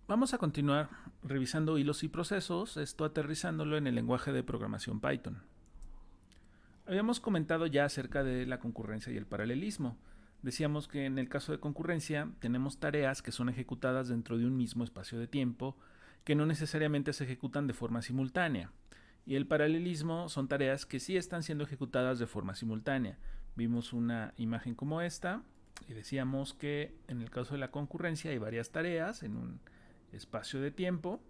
Vamos a continuar revisando hilos y procesos, esto aterrizándolo en el lenguaje de programación Python. Habíamos comentado ya acerca de la concurrencia y el paralelismo. Decíamos que en el caso de concurrencia tenemos tareas que son ejecutadas dentro de un mismo espacio de tiempo, que no necesariamente se ejecutan de forma simultánea. Y el paralelismo son tareas que sí están siendo ejecutadas de forma simultánea. Vimos una imagen como esta y decíamos que en el caso de la concurrencia hay varias tareas en un espacio de tiempo,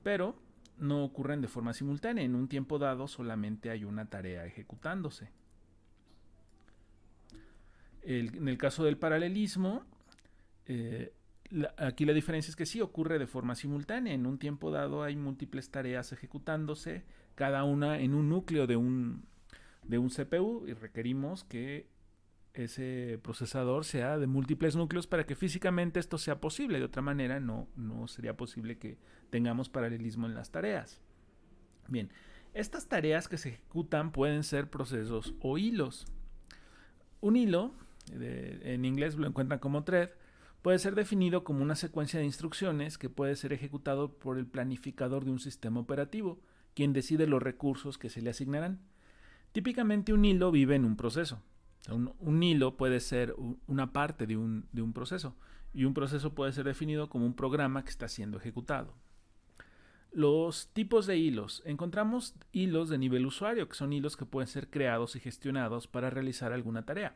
pero no ocurren de forma simultánea. En un tiempo dado solamente hay una tarea ejecutándose. En el caso del paralelismo, aquí la diferencia es que sí ocurre de forma simultánea. En un tiempo dado hay múltiples tareas ejecutándose, cada una en un núcleo de un CPU, y requerimos que ese procesador sea de múltiples núcleos para que físicamente esto sea posible. De otra manera no sería posible que tengamos paralelismo en las tareas. Bien, estas tareas que se ejecutan pueden ser procesos o hilos. Un hilo, en inglés lo encuentran como thread, puede ser definido como una secuencia de instrucciones que puede ser ejecutado por el planificador de un sistema operativo, quien decide los recursos que se le asignarán. Típicamente un hilo vive en un proceso. Un hilo puede ser una parte de un proceso, y un proceso puede ser definido como un programa que está siendo ejecutado. Los tipos de hilos. Encontramos hilos de nivel usuario, que son hilos que pueden ser creados y gestionados para realizar alguna tarea.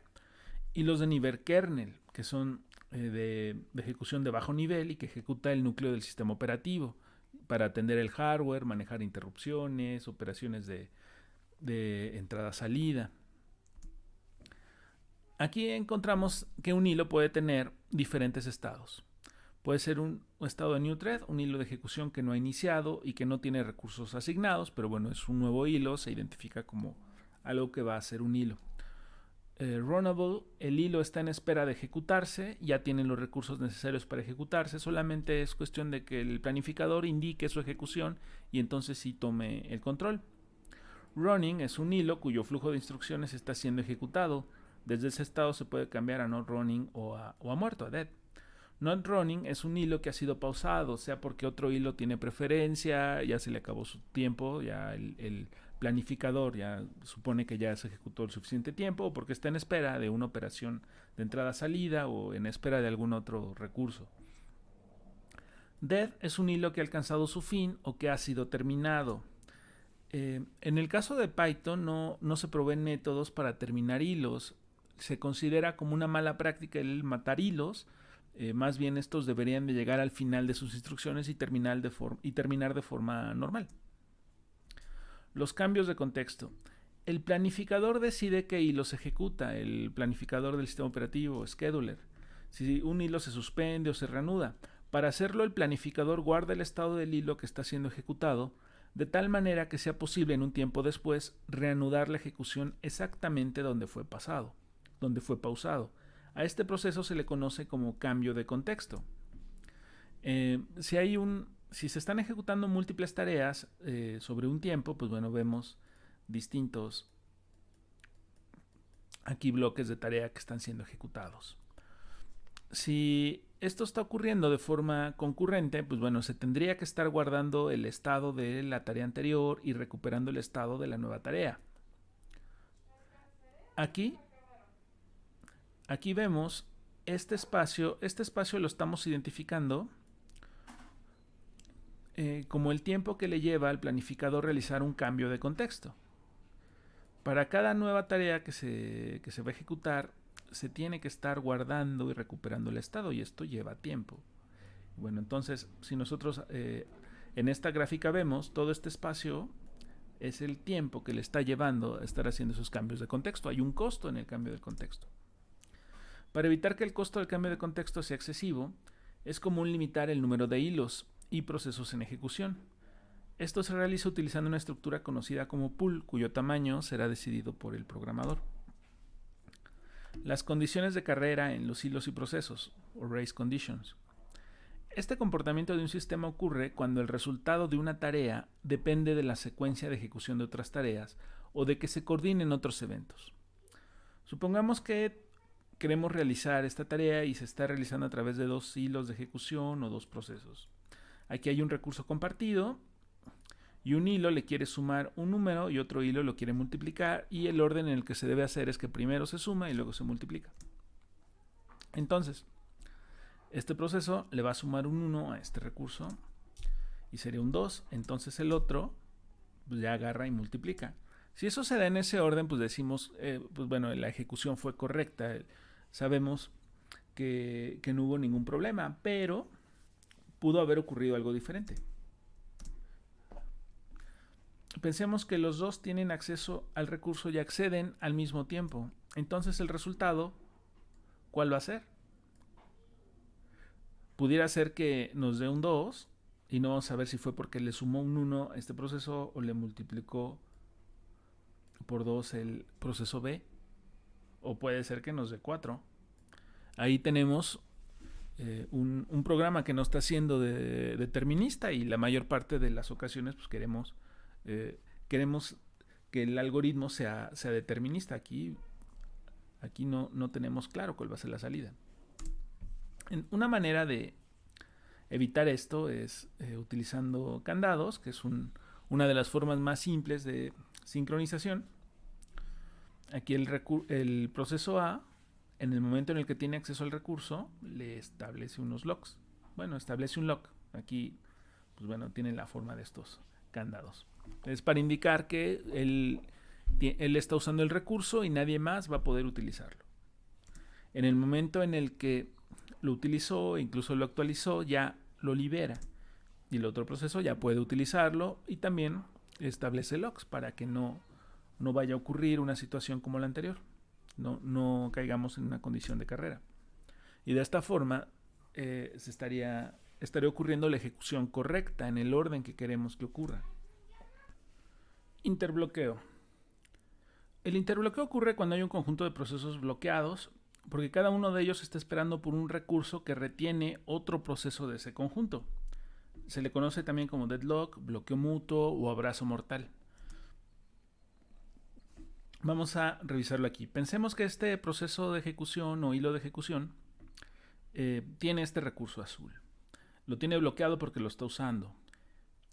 Hilos de nivel kernel, que son de ejecución de bajo nivel y que ejecuta el núcleo del sistema operativo para atender el hardware, manejar interrupciones, operaciones de entrada-salida. Aquí encontramos que un hilo puede tener diferentes estados. Puede ser un estado de new thread, un hilo de ejecución que no ha iniciado y que no tiene recursos asignados, pero bueno, es un nuevo hilo, se identifica como algo que va a ser un hilo. Runnable, el hilo está en espera de ejecutarse, ya tiene los recursos necesarios para ejecutarse, solamente es cuestión de que el planificador indique su ejecución y entonces sí tome el control. Running es un hilo cuyo flujo de instrucciones está siendo ejecutado. Desde ese estado se puede cambiar a not running o a muerto, a dead. Not running es un hilo que ha sido pausado, sea porque otro hilo tiene preferencia, ya se le acabó su tiempo, ya el planificador ya supone que ya se ejecutó el suficiente tiempo, o porque está en espera de una operación de entrada-salida o en espera de algún otro recurso. Dead es un hilo que ha alcanzado su fin o que ha sido terminado. En el caso de Python no se proveen métodos para terminar hilos. Se considera como una mala práctica el matar hilos. Más bien estos deberían de llegar al final de sus instrucciones y terminar de forma normal. Los cambios de contexto. El planificador decide qué hilo se ejecuta, el planificador del sistema operativo, scheduler. Si un hilo se suspende o se reanuda. Para hacerlo, el planificador guarda el estado del hilo que está siendo ejecutado, de tal manera que sea posible en un tiempo después reanudar la ejecución exactamente donde fue pausado. A este proceso se le conoce como cambio de contexto. Si se están ejecutando múltiples tareas sobre un tiempo, pues bueno, vemos distintos aquí bloques de tarea que están siendo ejecutados. Si esto está ocurriendo de forma concurrente, pues bueno, se tendría que estar guardando el estado de la tarea anterior y recuperando el estado de la nueva tarea. Aquí, aquí vemos este espacio lo estamos identificando como el tiempo que le lleva al planificador realizar un cambio de contexto. Para cada nueva tarea que se va a ejecutar, se tiene que estar guardando y recuperando el estado, y esto lleva tiempo. Bueno, entonces, si nosotros en esta gráfica vemos, todo este espacio es el tiempo que le está llevando a estar haciendo esos cambios de contexto. Hay un costo en el cambio de contexto. Para evitar que el costo del cambio de contexto sea excesivo, es común limitar el número de hilos y procesos en ejecución. Esto se realiza utilizando una estructura conocida como pool, cuyo tamaño será decidido por el programador. Las condiciones de carrera en los hilos y procesos, o race conditions. Este comportamiento de un sistema ocurre cuando el resultado de una tarea depende de la secuencia de ejecución de otras tareas o de que se coordinen otros eventos. Supongamos que queremos realizar esta tarea y se está realizando a través de dos hilos de ejecución o dos procesos. Aquí hay un recurso compartido y un hilo le quiere sumar un número y otro hilo lo quiere multiplicar, y el orden en el que se debe hacer es que primero se suma y luego se multiplica. Entonces, este proceso le va a sumar un 1 a este recurso y sería un 2. Entonces el otro pues ya agarra y multiplica. Si eso se da en ese orden, pues decimos, pues bueno, la ejecución fue correcta. Sabemos que no hubo ningún problema, pero pudo haber ocurrido algo diferente. Pensemos que los dos tienen acceso al recurso y acceden al mismo tiempo. Entonces el resultado, ¿cuál va a ser? Pudiera ser que nos dé un 2 y no vamos a ver si fue porque le sumó un 1 a este proceso o le multiplicó por 2 el proceso B, o puede ser que nos dé 4. Ahí tenemos un programa que no está siendo determinista, y la mayor parte de las ocasiones pues queremos que el algoritmo sea determinista. Aquí no tenemos claro cuál va a ser la salida. Una manera de evitar esto es utilizando candados, que es una de las formas más simples de sincronización. Aquí el proceso A, en el momento en el que tiene acceso al recurso, le establece unos locks. Bueno, establece un lock. Aquí, pues bueno, tiene la forma de estos candados. Es para indicar que él está usando el recurso y nadie más va a poder utilizarlo. En el momento en el que lo utilizó, incluso lo actualizó, ya lo libera. Y el otro proceso ya puede utilizarlo, y también establece locks para que no vaya a ocurrir una situación como la anterior. No caigamos en una condición de carrera. Y de esta forma estaría ocurriendo la ejecución correcta en el orden que queremos que ocurra. Interbloqueo. El interbloqueo ocurre cuando hay un conjunto de procesos bloqueados, porque cada uno de ellos está esperando por un recurso que retiene otro proceso de ese conjunto. Se le conoce también como deadlock, bloqueo mutuo o abrazo mortal. Vamos a revisarlo aquí. Pensemos que este proceso de ejecución o hilo de ejecución tiene este recurso azul. Lo tiene bloqueado porque lo está usando.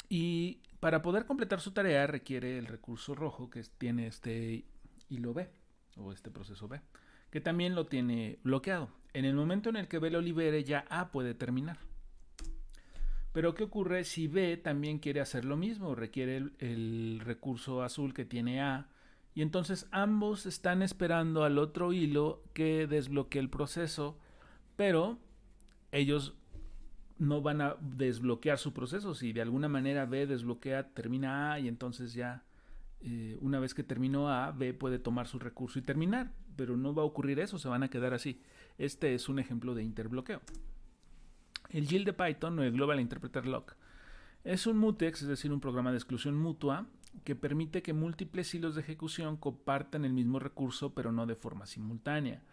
Y para poder completar su tarea requiere el recurso rojo, que tiene este hilo B, o este proceso B, que también lo tiene bloqueado. En el momento en el que B lo libere, ya A puede terminar. Pero ¿qué ocurre si B también quiere hacer lo mismo? Requiere el recurso azul que tiene A, y entonces ambos están esperando al otro hilo que desbloquee el proceso, pero ellos no van a desbloquear su proceso. Si de alguna manera B desbloquea, termina A, y entonces ya una vez que terminó A, B puede tomar su recurso y terminar, pero no va a ocurrir eso, se van a quedar así. Este es un ejemplo de interbloqueo. El GIL de Python, o el Global Interpreter Lock, es un mutex, es decir, un programa de exclusión mutua que permite que múltiples hilos de ejecución compartan el mismo recurso, pero no de forma simultánea.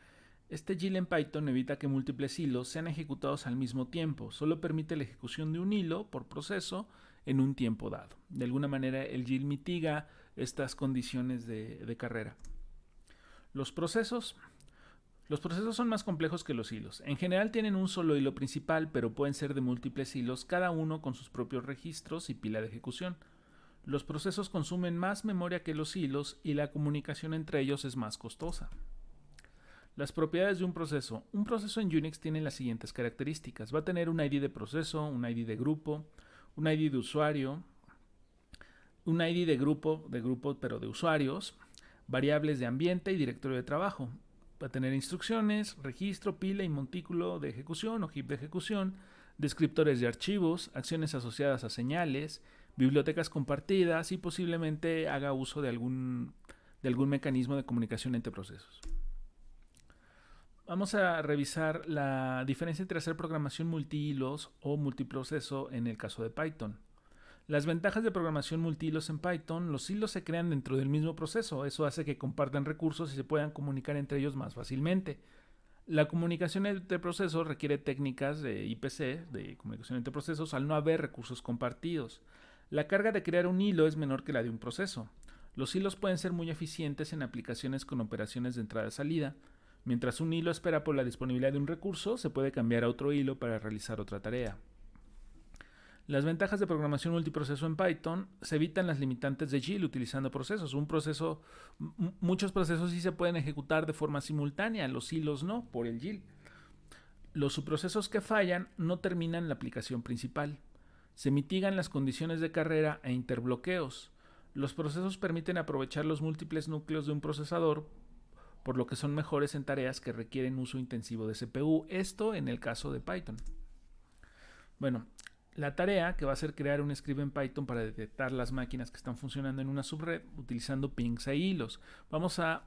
Este GIL en Python evita que múltiples hilos sean ejecutados al mismo tiempo, solo permite la ejecución de un hilo por proceso en un tiempo dado. De alguna manera el GIL mitiga estas condiciones de carrera. Los procesos son más complejos que los hilos. En general tienen un solo hilo principal, pero pueden ser de múltiples hilos, cada uno con sus propios registros y pila de ejecución. Los procesos consumen más memoria que los hilos y la comunicación entre ellos es más costosa. Las propiedades de un proceso. Un proceso en Unix tiene las siguientes características. Va a tener un ID de proceso, un ID de grupo, un ID de usuario, un ID de grupo pero de usuarios, variables de ambiente y directorio de trabajo. Va a tener instrucciones, registro, pila y montículo de ejecución o heap de ejecución, descriptores de archivos, acciones asociadas a señales, bibliotecas compartidas, y posiblemente haga uso de algún mecanismo de comunicación entre procesos. Vamos a revisar la diferencia entre hacer programación multihilos o multiproceso en el caso de Python. Las ventajas de programación multihilos en Python: los hilos se crean dentro del mismo proceso, eso hace que compartan recursos y se puedan comunicar entre ellos más fácilmente. La comunicación entre procesos requiere técnicas de IPC, de comunicación entre procesos, al no haber recursos compartidos. La carga de crear un hilo es menor que la de un proceso. Los hilos pueden ser muy eficientes en aplicaciones con operaciones de entrada y salida. Mientras un hilo espera por la disponibilidad de un recurso, se puede cambiar a otro hilo para realizar otra tarea. Las ventajas de programación multiproceso en Python: se evitan las limitantes de GIL utilizando procesos. Muchos procesos sí se pueden ejecutar de forma simultánea, los hilos no, por el GIL. Los subprocesos que fallan no terminan la aplicación principal. Se mitigan las condiciones de carrera e interbloqueos. Los procesos permiten aprovechar los múltiples núcleos de un procesador, por lo que son mejores en tareas que requieren uso intensivo de CPU. Esto en el caso de Python. Bueno, la tarea que va a ser crear un script en Python para detectar las máquinas que están funcionando en una subred utilizando pings e hilos. Vamos a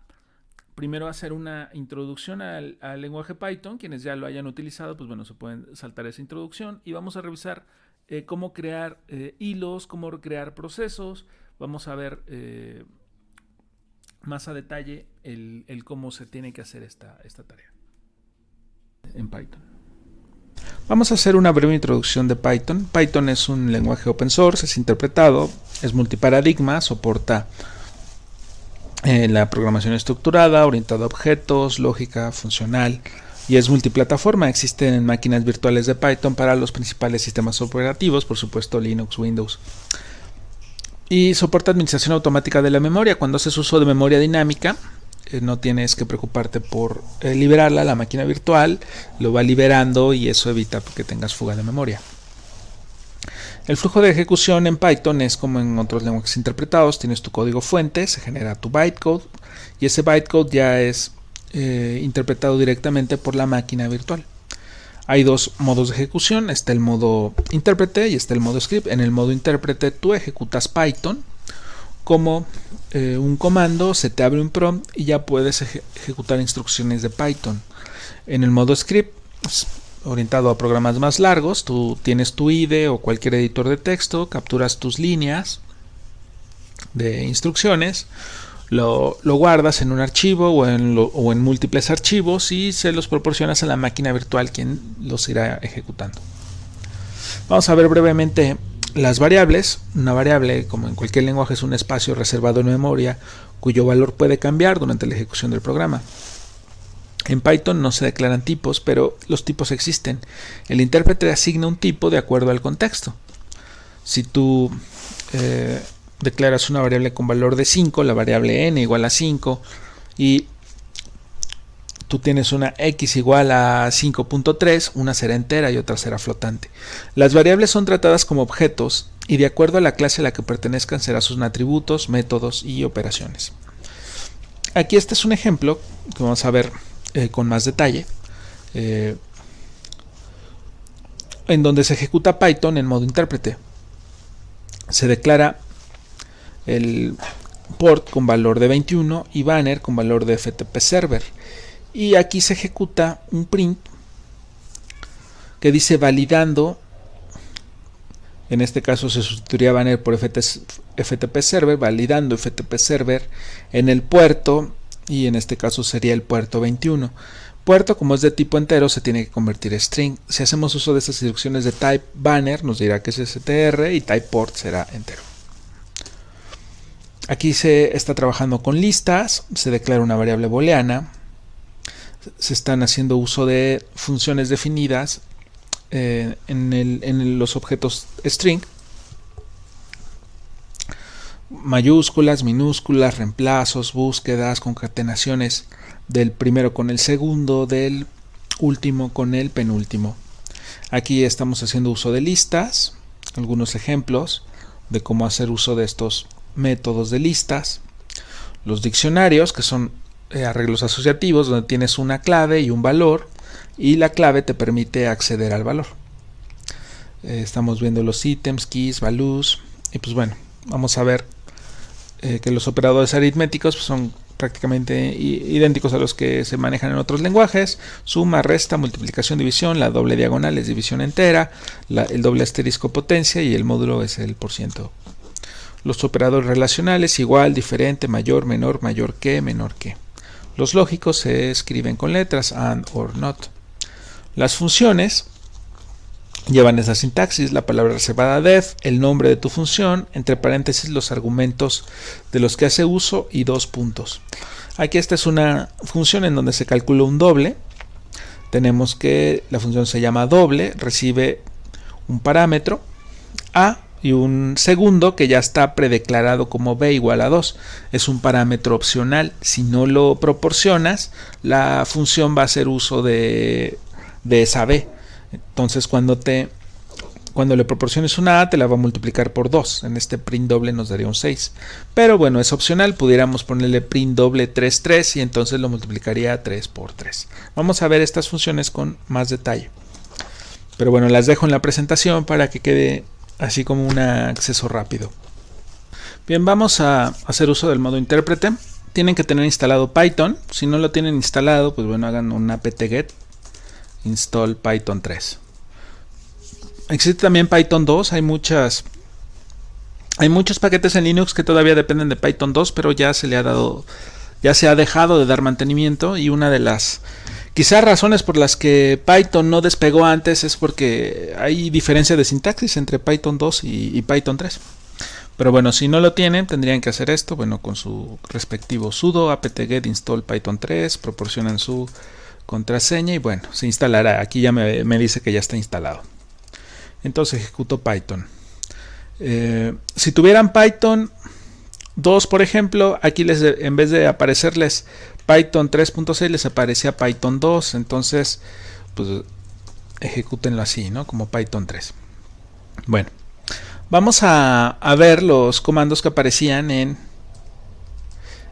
primero hacer una introducción al lenguaje Python. Quienes ya lo hayan utilizado, pues bueno, se pueden saltar esa introducción, y vamos a revisar cómo crear hilos, cómo crear procesos. Vamos a ver más a detalle el cómo se tiene que hacer esta tarea en Python. Vamos a hacer una breve introducción de Python. Python es un lenguaje open source, es interpretado, es multiparadigma, soporta la programación estructurada, orientada a objetos, lógica, funcional, y es multiplataforma. Existen máquinas virtuales de Python para los principales sistemas operativos, por supuesto Linux, Windows. Y soporta administración automática de la memoria. Cuando haces uso de memoria dinámica, no tienes que preocuparte por liberarla. La máquina virtual lo va liberando y eso evita que tengas fuga de memoria. El flujo de ejecución en Python es como en otros lenguajes interpretados. Tienes tu código fuente, se genera tu bytecode, y ese bytecode ya es interpretado directamente por la máquina virtual. Hay dos modos de ejecución: está el modo intérprete y está el modo script. En el modo intérprete tú ejecutas Python como un comando, se te abre un prompt y ya puedes ejecutar instrucciones de Python. En el modo script, orientado a programas más largos, tú tienes tu IDE o cualquier editor de texto, capturas tus líneas de instrucciones, lo guardas en un archivo o en múltiples archivos y se los proporcionas a la máquina virtual, quien los irá ejecutando. Vamos a ver brevemente las variables. Una variable, como en cualquier lenguaje, es un espacio reservado en memoria cuyo valor puede cambiar durante la ejecución del programa. En Python no se declaran tipos, pero los tipos existen. El intérprete asigna un tipo de acuerdo al contexto. Si tú declaras una variable con valor de 5, la variable n igual a 5, y tú tienes una x igual a 5.3, una será entera y otra será flotante. Las variables son tratadas como objetos y de acuerdo a la clase a la que pertenezcan serán sus atributos, métodos y operaciones. Aquí este es un ejemplo que vamos a ver con más detalle, en donde se ejecuta Python en modo intérprete. Se declara el port con valor de 21 y banner con valor de FTP server. Y aquí se ejecuta un print que dice validando. En este caso se sustituiría banner por FTP server, validando FTP server en el puerto, y en este caso sería el puerto 21. Puerto, como es de tipo entero, se tiene que convertir en string. Si hacemos uso de estas instrucciones de type banner, nos dirá que es str, y type port será entero. Aquí se está trabajando con listas, se declara una variable booleana, se están haciendo uso de funciones definidas en los objetos string, mayúsculas, minúsculas, reemplazos, búsquedas, concatenaciones del primero con el segundo, del último con el penúltimo. Aquí estamos haciendo uso de listas, algunos ejemplos de cómo hacer uso de estos métodos de listas. Los diccionarios, que son arreglos asociativos, donde tienes una clave y un valor, y la clave te permite acceder al valor. Estamos viendo los ítems, keys, values, y pues bueno, vamos a ver que los operadores aritméticos pues son prácticamente idénticos a los que se manejan en otros lenguajes: suma, resta, multiplicación, división. La doble diagonal es división entera, el doble asterisco potencia, y el módulo es el %. Los operadores relacionales: igual, diferente, mayor, menor, mayor que, menor que. Los lógicos se escriben con letras and, or, not. Las funciones llevan esa sintaxis: la palabra reservada def, el nombre de tu función, entre paréntesis los argumentos de los que hace uso y 2 puntos. Aquí esta es una función en donde se calcula un doble. Tenemos que la función se llama doble, recibe un parámetro, A y un segundo que ya está predeclarado como B igual a 2. Es un parámetro opcional. Si no lo proporcionas, la función va a hacer uso de esa B. Entonces cuando le proporciones una A, te la va a multiplicar por 2. En este print doble nos daría un 6. Pero bueno, es opcional. Pudiéramos ponerle print doble 3, 3 y entonces lo multiplicaría 3 por 3. Vamos a ver estas funciones con más detalle. Pero bueno, las dejo en la presentación para que quede así como un acceso rápido. Bien, vamos a hacer uso del modo intérprete. Tienen que tener instalado Python. Si no lo tienen instalado, pues bueno, hagan un apt-get install Python 3. Existe también Python 2. Hay muchos paquetes en Linux que todavía dependen de Python 2, pero ya se ha dejado de dar mantenimiento, y una de las quizás razones por las que Python no despegó antes es porque hay diferencia de sintaxis entre Python 2 y Python 3. Pero bueno, si no lo tienen, tendrían que hacer esto, bueno, con su respectivo sudo apt-get install Python 3, proporcionan su contraseña y bueno, se instalará. Aquí ya me dice que ya está instalado. Entonces ejecuto Python. Si tuvieran Python 2, por ejemplo, aquí en vez de aparecerles Python 3.6 les aparecía Python 2, entonces pues ejecútenlo así, ¿no? Como Python 3. Bueno, vamos a ver los comandos que aparecían en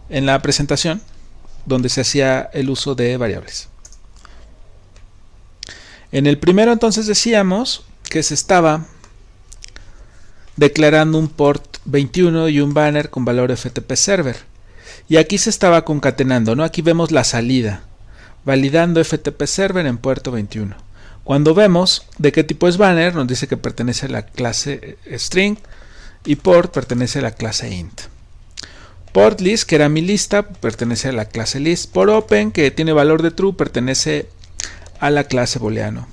la presentación, donde se hacía el uso de variables. En el primero entonces decíamos que se estaba declarando un port 21 y un banner con valor FTP server. Y aquí se estaba concatenando, ¿no? Aquí vemos la salida, validando FTP server en puerto 21. Cuando vemos de qué tipo es banner, nos dice que pertenece a la clase string y port pertenece a la clase int. Port list, que era mi lista, pertenece a la clase list. Por open, que tiene valor de true, pertenece a la clase booleano.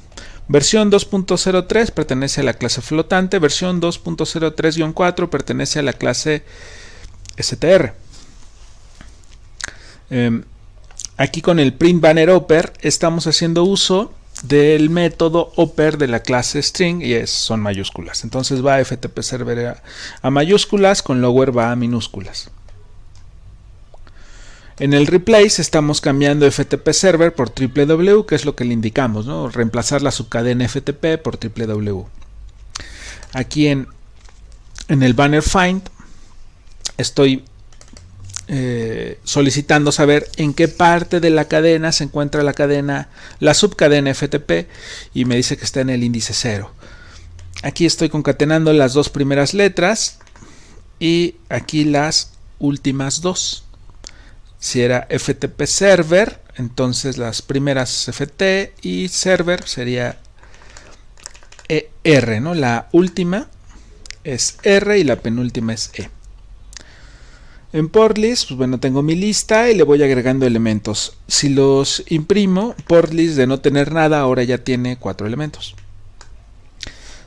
Versión 2.03 pertenece a la clase flotante. Versión 2.03-4 pertenece a la clase str. Aquí con el print banner upper estamos haciendo uso del método upper de la clase string y son mayúsculas. Entonces va FTP server a mayúsculas, con lower va a minúsculas. En el replace estamos cambiando FTP server por www, que es lo que le indicamos, ¿no? Reemplazar la subcadena FTP por www. Aquí en el banner find estoy solicitando saber en qué parte de la cadena se encuentra la subcadena FTP, y me dice que está en el índice 0. Aquí estoy concatenando las dos primeras letras y aquí las últimas dos. Si era FTP server, entonces las primeras FT y server sería ER, ¿no? La última es R y la penúltima es E. En port list, pues bueno, tengo mi lista y le voy agregando elementos. Si los imprimo, port list de no tener nada ahora ya tiene 4 elementos.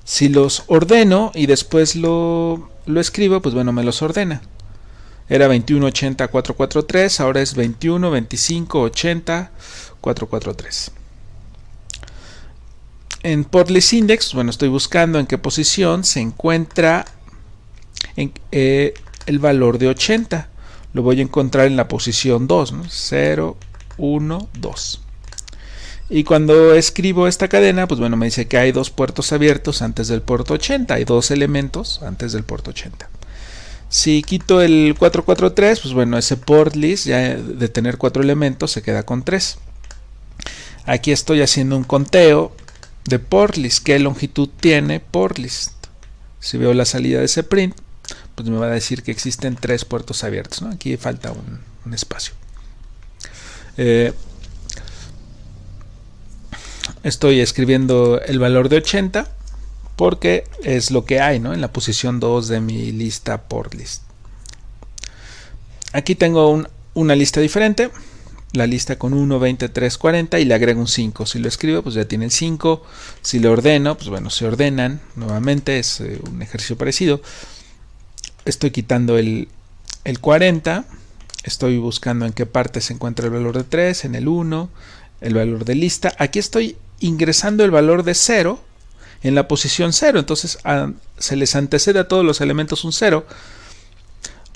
Si los ordeno y después lo escribo, pues bueno, me los ordena. Era 21, 80, 443, ahora es 21, 25, 80, 443. En port list index, bueno, estoy buscando en qué posición se encuentra el valor de 80. Lo voy a encontrar en la posición 2, ¿no? 0, 1, 2. Y cuando escribo esta cadena, pues bueno, me dice que hay dos puertos abiertos antes del puerto 80. Hay dos elementos antes del puerto 80. Si quito el 443, pues bueno, ese port list ya de tener 4 elementos se queda con 3. Aquí estoy haciendo un conteo de port list. ¿Qué longitud tiene port list? Si veo la salida de ese print, pues me va a decir que existen 3 puertos abiertos, ¿no? Aquí falta un espacio. Estoy escribiendo el valor de 80 porque es lo que hay, ¿no? En la posición 2 de mi lista port list. Aquí tengo una lista diferente, la lista con 1, 20, 3, 40, y le agrego un 5. Si lo escribo, pues ya tiene el 5. Si lo ordeno, pues bueno, se ordenan nuevamente, es un ejercicio parecido. Estoy quitando el 40, estoy buscando en qué parte se encuentra el valor de 3, en el 1, el valor de lista. Aquí estoy ingresando el valor de 0 en la posición 0. Entonces se les antecede a todos los elementos un 0.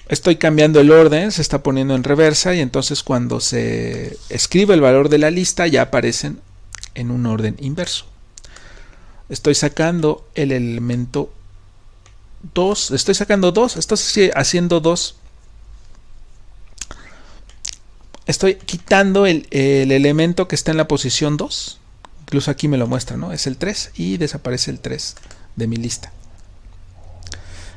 Estoy cambiando el orden, se está poniendo en reversa y entonces cuando se escribe el valor de la lista ya aparecen en un orden inverso. Estoy sacando el elemento 2, estoy haciendo 2. Estoy quitando el elemento que está en la posición 2. Incluso aquí me lo muestra, ¿no? Es el 3 y desaparece el 3 de mi lista.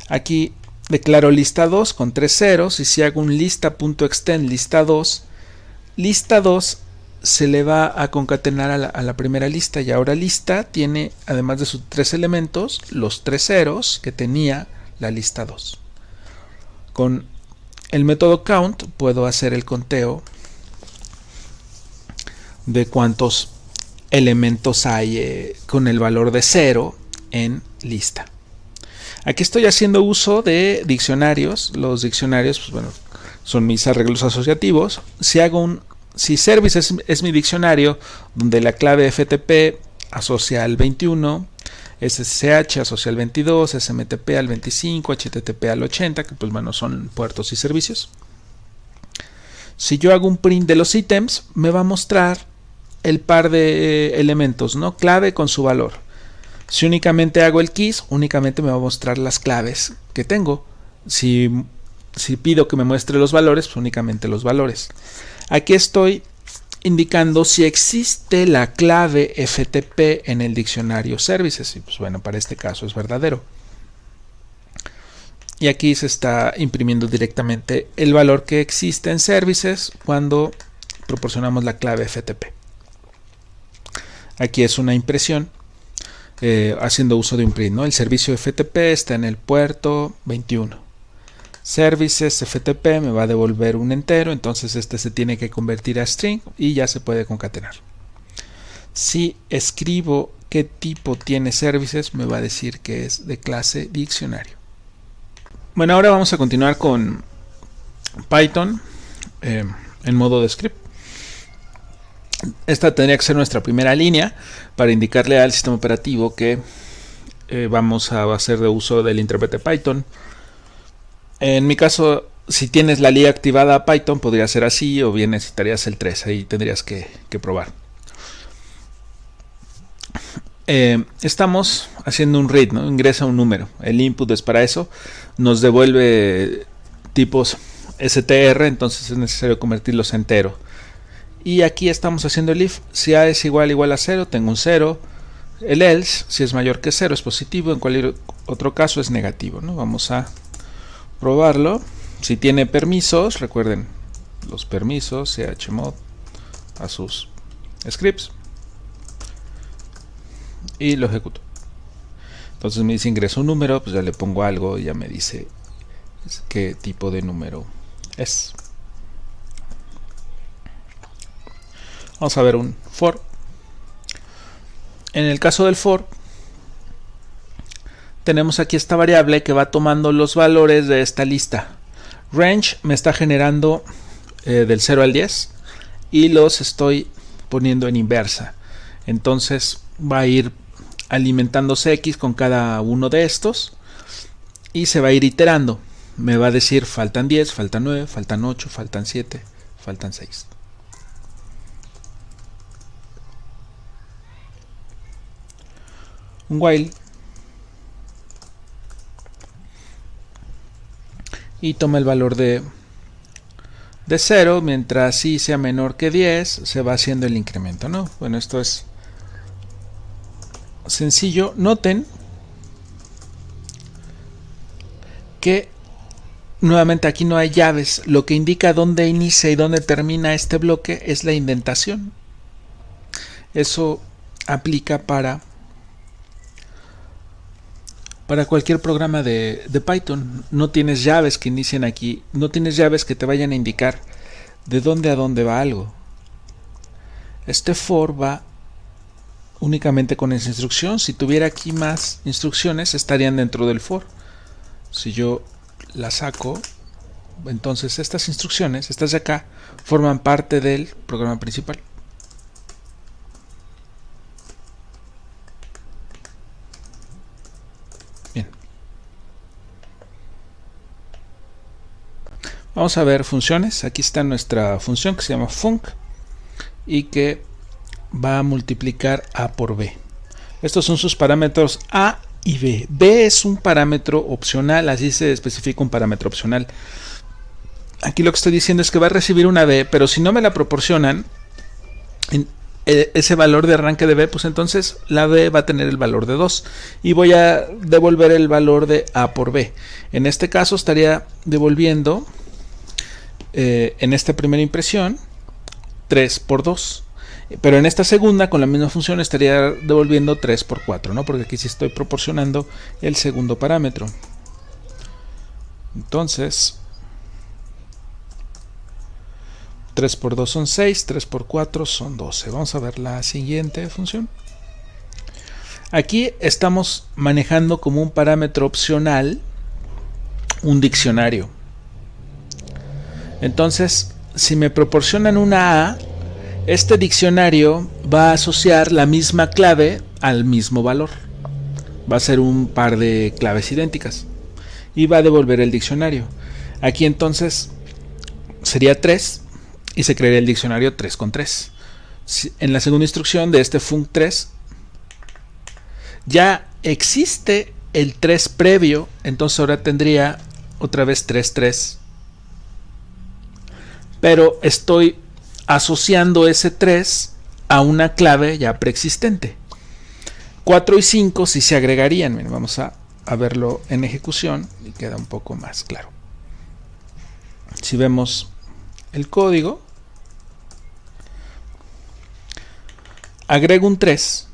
Aquí declaro lista 2 con 3 ceros y si hago un lista.extend lista 2 se le va a concatenar a la primera lista y ahora lista tiene, además de sus 3 elementos, los 3 ceros que tenía la lista 2. Con el método count puedo hacer el conteo de cuántos elementos hay con el valor de 0 en lista. Aquí estoy haciendo uso de diccionarios. Los diccionarios, pues bueno, son mis arreglos asociativos. Si service es mi diccionario, donde la clave FTP asocia al 21, SSH asocia al 22, SMTP al 25, HTTP al 80, que pues bueno, son puertos y servicios. Si yo hago un print de los ítems, me va a mostrar el par de elementos, ¿no? Clave con su valor. Si únicamente hago el keys, únicamente me va a mostrar las claves que tengo. Si pido que me muestre los valores, pues únicamente los valores. Aquí estoy indicando si existe la clave FTP en el diccionario services. Y pues bueno, para este caso es verdadero. Y aquí se está imprimiendo directamente el valor que existe en services cuando proporcionamos la clave FTP. Aquí es una impresión. Haciendo uso de un print, ¿no? El servicio FTP está en el puerto 21. Services FTP me va a devolver un entero, entonces este se tiene que convertir a string y ya se puede concatenar. Si escribo qué tipo tiene services, me va a decir que es de clase diccionario. Bueno, ahora vamos a continuar con Python en modo de script. Esta tendría que ser nuestra primera línea para indicarle al sistema operativo que vamos a hacer de uso del intérprete Python. En mi caso, si tienes la línea activada a Python, podría ser así, o bien necesitarías el 3, ahí tendrías que probar. Estamos haciendo un read, ¿no? Ingresa un número, el input es para eso, nos devuelve tipos str, entonces es necesario convertirlos a entero. Y aquí estamos haciendo el if, si a es igual a 0, tengo un 0. El else, si es mayor que 0, es positivo, en cualquier otro caso es negativo, ¿no? Vamos a probarlo. Si tiene permisos, recuerden los permisos, chmod a sus scripts. Y lo ejecuto. Entonces me dice ingreso un número, pues ya le pongo algo y ya me dice qué tipo de número es. Vamos a ver un for. En el caso del for, tenemos aquí esta variable que va tomando los valores de esta lista. Range me está generando del 0 al 10 y los estoy poniendo en inversa. Entonces va a ir alimentándose X con cada uno de estos y se va a ir iterando. Me va a decir faltan 10, faltan 9, faltan 8, faltan 7, faltan 6. Un while y toma el valor de 0, mientras y sea menor que 10 se va haciendo el incremento, ¿no? Bueno, esto es sencillo. Noten que nuevamente aquí no hay llaves, lo que indica dónde inicia y dónde termina este bloque es la indentación. Eso aplica para cualquier programa de Python. No tienes llaves que inicien aquí, no tienes llaves que te vayan a indicar de dónde a dónde va algo. Este for va únicamente con esa instrucción. Si tuviera aquí más instrucciones, estarían dentro del for. Si yo las saco, entonces estas instrucciones, estas de acá, forman parte del programa principal. Vamos a ver funciones. Aquí está nuestra función que se llama func y que va a multiplicar a por b. Estos son sus parámetros a y b. B es un parámetro opcional, así se especifica un parámetro opcional. Aquí lo que estoy diciendo es que va a recibir una b, pero si no me la proporcionan ese valor de arranque de b, pues entonces la b va a tener el valor de 2 y voy a devolver el valor de a por b. En este caso estaría devolviendo en esta primera impresión 3 por 2, pero en esta segunda con la misma función estaría devolviendo 3 por 4, ¿no? Porque aquí sí estoy proporcionando el segundo parámetro. Entonces 3 por 2 son 6, 3 por 4 son 12. Vamos a ver la siguiente función. Aquí estamos manejando como un parámetro opcional un diccionario. Entonces, si me proporcionan una A, este diccionario va a asociar la misma clave al mismo valor. Va a ser un par de claves idénticas y va a devolver el diccionario. Aquí entonces sería 3 y se crearía el diccionario 3 con 3. En la segunda instrucción de este func3 ya existe el 3 previo, entonces ahora tendría otra vez 3, 3. Pero estoy asociando ese 3 a una clave ya preexistente. 4 y 5 sí se agregarían. Miren, vamos a verlo en ejecución y queda un poco más claro. Si vemos el código, agrego un 3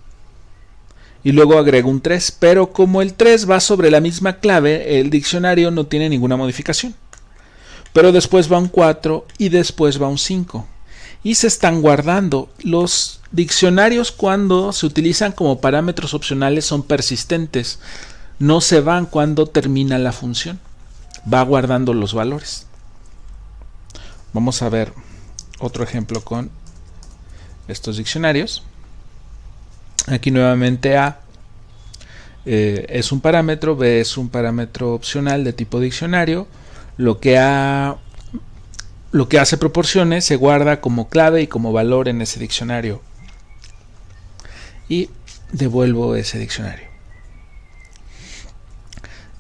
y luego agrego un 3, pero como el 3 va sobre la misma clave, el diccionario no tiene ninguna modificación. Pero después va un 4 y después va un 5. Y se están guardando. Los diccionarios cuando se utilizan como parámetros opcionales son persistentes. No se van cuando termina la función. Va guardando los valores. Vamos a ver otro ejemplo con estos diccionarios. Aquí nuevamente A es un parámetro, B es un parámetro opcional de tipo diccionario. Lo que hace proporciones se guarda como clave y como valor en ese diccionario. Y devuelvo ese diccionario.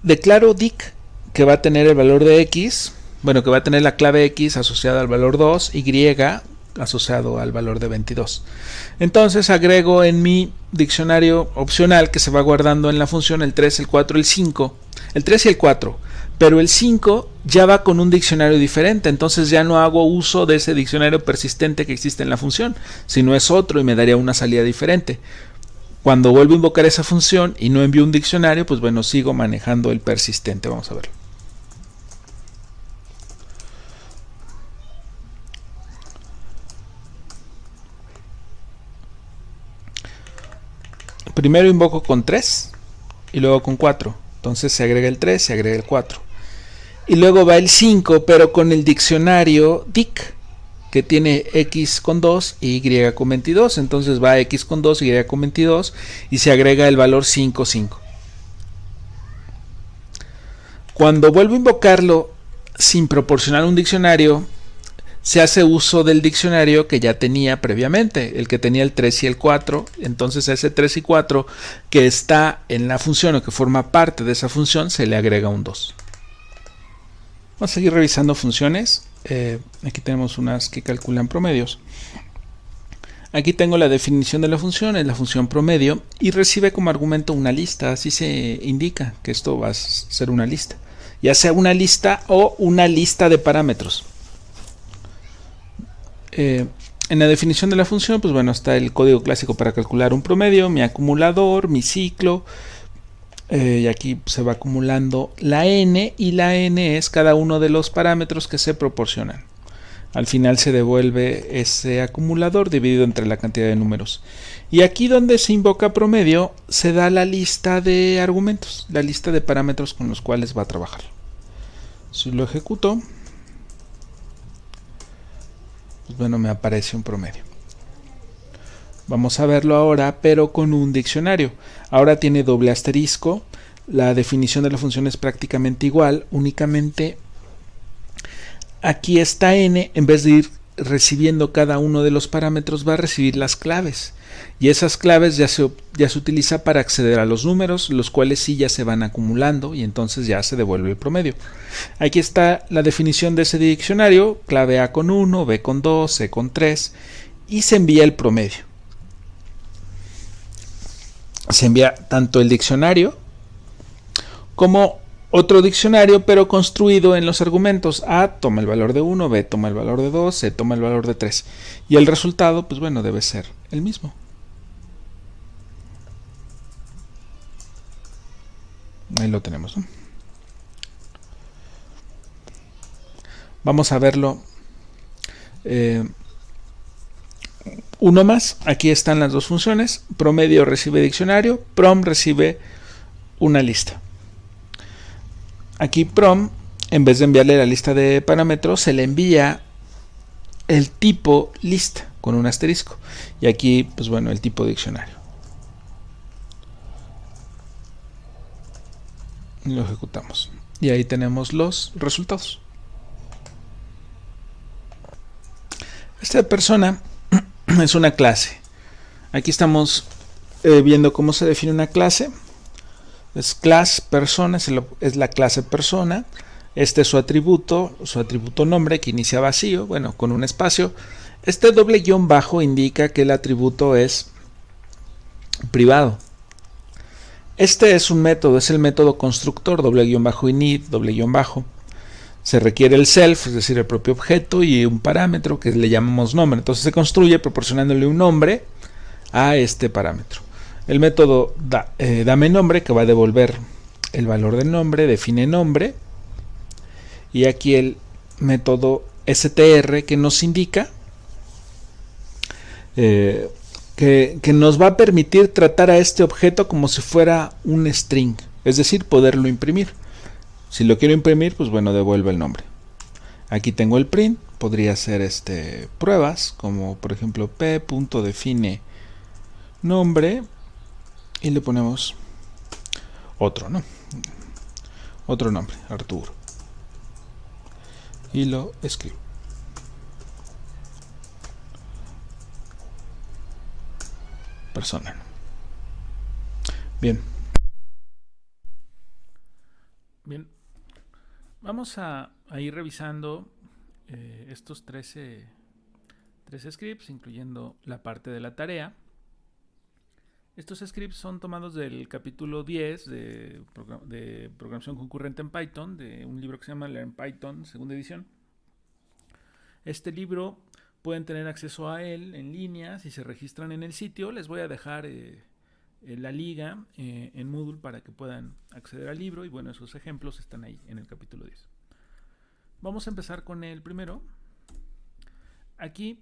Declaro dic que va a tener el valor de x, bueno, que va a tener la clave x asociada al valor 2, y asociado al valor de 22. Entonces agrego en mi diccionario opcional que se va guardando en la función el 3, el 4, el 5, el 3 y el 4, pero el 5 ya va con un diccionario diferente, entonces ya no hago uso de ese diccionario persistente que existe en la función, sino es otro y me daría una salida diferente. Cuando vuelvo a invocar esa función y no envío un diccionario, pues bueno, sigo manejando el persistente. Vamos a verlo. Primero invoco con 3 y luego con 4. Entonces se agrega el 3, se agrega el 4. Y luego va el 5, pero con el diccionario dic, que tiene x con 2 y y con 22. Entonces va x con 2 y y con 22 y se agrega el valor 5, 5. Cuando vuelvo a invocarlo sin proporcionar un diccionario, se hace uso del diccionario que ya tenía previamente, el que tenía el 3 y el 4. Entonces a ese 3 y 4 que está en la función o que forma parte de esa función se le agrega un 2. Vamos a seguir revisando funciones. Aquí tenemos unas que calculan promedios. Aquí tengo la definición de la función, es la función promedio, y recibe como argumento una lista. Así se indica que esto va a ser una lista, ya sea una lista o una lista de parámetros. En la definición de la función, pues bueno, está el código clásico para calcular un promedio, mi acumulador, mi ciclo, y aquí se va acumulando la n, y la n es cada uno de los parámetros que se proporcionan. Al final se devuelve ese acumulador dividido entre la cantidad de números. Y aquí donde se invoca promedio, se da la lista de argumentos, la lista de parámetros con los cuales va a trabajar. Si lo ejecuto, pues bueno, me aparece un promedio. Vamos a verlo ahora, pero con un diccionario. Ahora tiene doble asterisco. La definición de la función es prácticamente igual, únicamente aquí esta n, en vez de ir recibiendo cada uno de los parámetros, va a recibir las claves. Y esas claves ya se utiliza para acceder a los números, los cuales sí ya se van acumulando y entonces ya se devuelve el promedio. Aquí está la definición de ese diccionario: clave A con 1, B con 2, C con 3, y se envía el promedio. Se envía tanto el diccionario como otro diccionario, pero construido en los argumentos. A toma el valor de 1, B toma el valor de 2, C toma el valor de 3. Y el resultado, pues bueno, debe ser el mismo. Ahí lo tenemos, ¿no? Vamos a verlo. Uno más. Aquí están las dos funciones. Promedio recibe diccionario. Prom recibe una lista. Aquí prom, en vez de enviarle la lista de parámetros, se le envía el tipo lista con un asterisco. Y aquí, pues bueno, el tipo diccionario. Lo ejecutamos. Y ahí tenemos los resultados. Esta persona es una clase. Aquí estamos viendo cómo se define una clase. Es class persona, es la clase persona. Este es su atributo nombre, que inicia vacío, bueno, con un espacio. Este doble guión bajo indica que el atributo es privado. Este es un método, es el método constructor, doble guión bajo init, doble guión bajo. Se requiere el self, es decir, el propio objeto, y un parámetro que le llamamos nombre. Entonces se construye proporcionándole un nombre a este parámetro. El método dame nombre, que va a devolver el valor del nombre, define nombre. Y aquí el método str, que nos indica que nos va a permitir tratar a este objeto como si fuera un string, es decir, poderlo imprimir. Si lo quiero imprimir, pues bueno, devuelve el nombre. Aquí tengo el print, podría ser pruebas, como por ejemplo p.define nombre, y le ponemos otro, ¿no? Otro nombre, Arturo. Y lo escribo. Persona. Bien. Bien. Vamos a ir revisando estos 13 scripts, incluyendo la parte de la tarea. Estos scripts son tomados del capítulo 10 de programación concurrente en Python, de un libro que se llama Learn Python, segunda edición. Este libro pueden tener acceso a él en línea si se registran en el sitio. Les voy a dejar la liga en Moodle para que puedan acceder al libro, y bueno, esos ejemplos están ahí en el capítulo 10. Vamos a empezar con el primero. Aquí,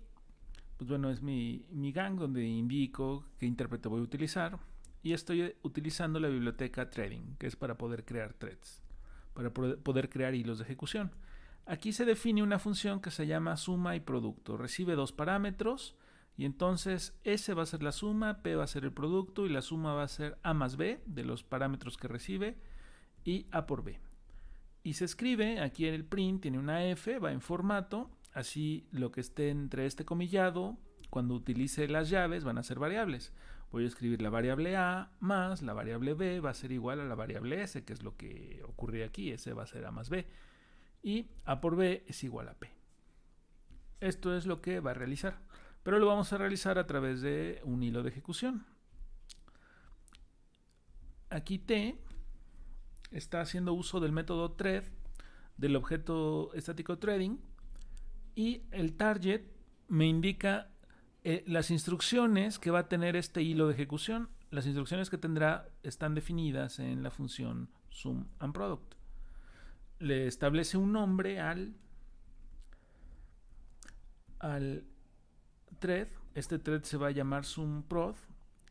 pues bueno, es mi gang donde indico qué intérprete voy a utilizar, y estoy utilizando la biblioteca Threading, que es para poder crear threads, para poder crear hilos de ejecución. Aquí se define una función que se llama suma y producto. Recibe dos parámetros, y entonces S va a ser la suma, P va a ser el producto, y la suma va a ser A más B de los parámetros que recibe, y A por B. Y se escribe, aquí en el print tiene una F, va en formato, así lo que esté entre este comillado, cuando utilice las llaves, van a ser variables. Voy a escribir la variable A más la variable B, va a ser igual a la variable S, que es lo que ocurre aquí. S va a ser A más B, y A por B es igual a P. Esto es lo que va a realizar, pero lo vamos a realizar a través de un hilo de ejecución. Aquí T está haciendo uso del método thread del objeto estático threading, y el target me indica las instrucciones que va a tener este hilo de ejecución. Las instrucciones que tendrá están definidas en la función sum and product. Le establece un nombre al thread. Este thread se va a llamar sumprod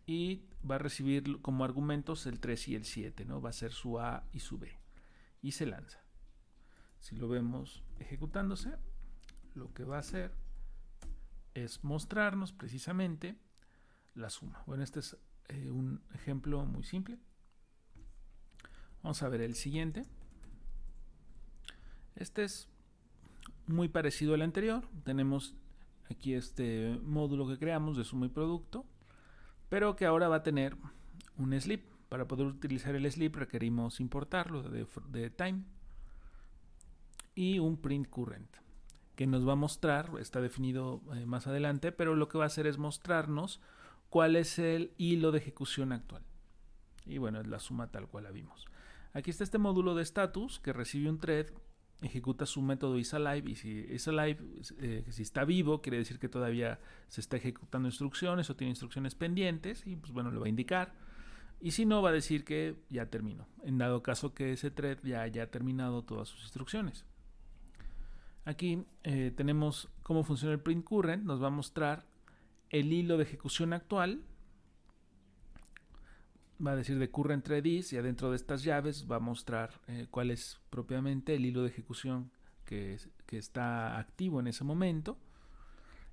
y va a recibir como argumentos el 3 y el 7, ¿no? Va a ser su A y su B, y se lanza. Si lo vemos ejecutándose, lo que va a hacer es mostrarnos precisamente la suma. Bueno, este es un ejemplo muy simple. Vamos a ver el siguiente. Este es muy parecido al anterior. Tenemos aquí este módulo que creamos de suma y producto, pero que ahora va a tener un sleep. Para poder utilizar el sleep requerimos importarlo de time y un print current, que nos va a mostrar, está definido más adelante, pero lo que va a hacer es mostrarnos cuál es el hilo de ejecución actual. Y bueno, es la suma tal cual la vimos. Aquí está este módulo de status que recibe un thread, ejecuta su método isAlive, y si isAlive, si está vivo, quiere decir que todavía se está ejecutando instrucciones o tiene instrucciones pendientes, y pues bueno, le va a indicar. Y si no, va a decir que ya terminó, en dado caso que ese thread ya haya terminado todas sus instrucciones. Aquí tenemos cómo funciona el print current. Nos va a mostrar el hilo de ejecución actual. Va a decir de current thread is, y adentro de estas llaves va a mostrar cuál es propiamente el hilo de ejecución que está activo en ese momento.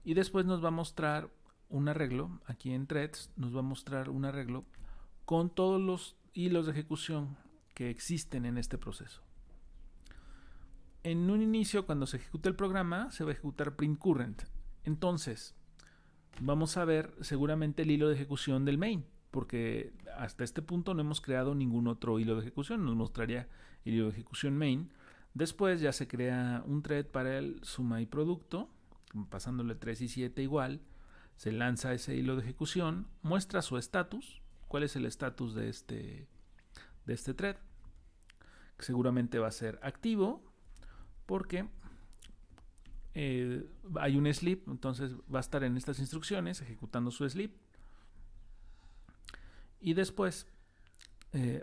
Y después nos va a mostrar un arreglo. Aquí en threads nos va a mostrar un arreglo con todos los hilos de ejecución que existen en este proceso. En un inicio, cuando se ejecute el programa, se va a ejecutar print current. Entonces, vamos a ver seguramente el hilo de ejecución del main, porque hasta este punto no hemos creado ningún otro hilo de ejecución. Nos mostraría el hilo de ejecución main. Después ya se crea un thread para el suma y producto, pasándole 3 y 7 igual. Se lanza ese hilo de ejecución, muestra su estatus. ¿Cuál es el estatus de este thread? Que seguramente va a ser activo, porque hay un sleep, entonces va a estar en estas instrucciones ejecutando su sleep. Y después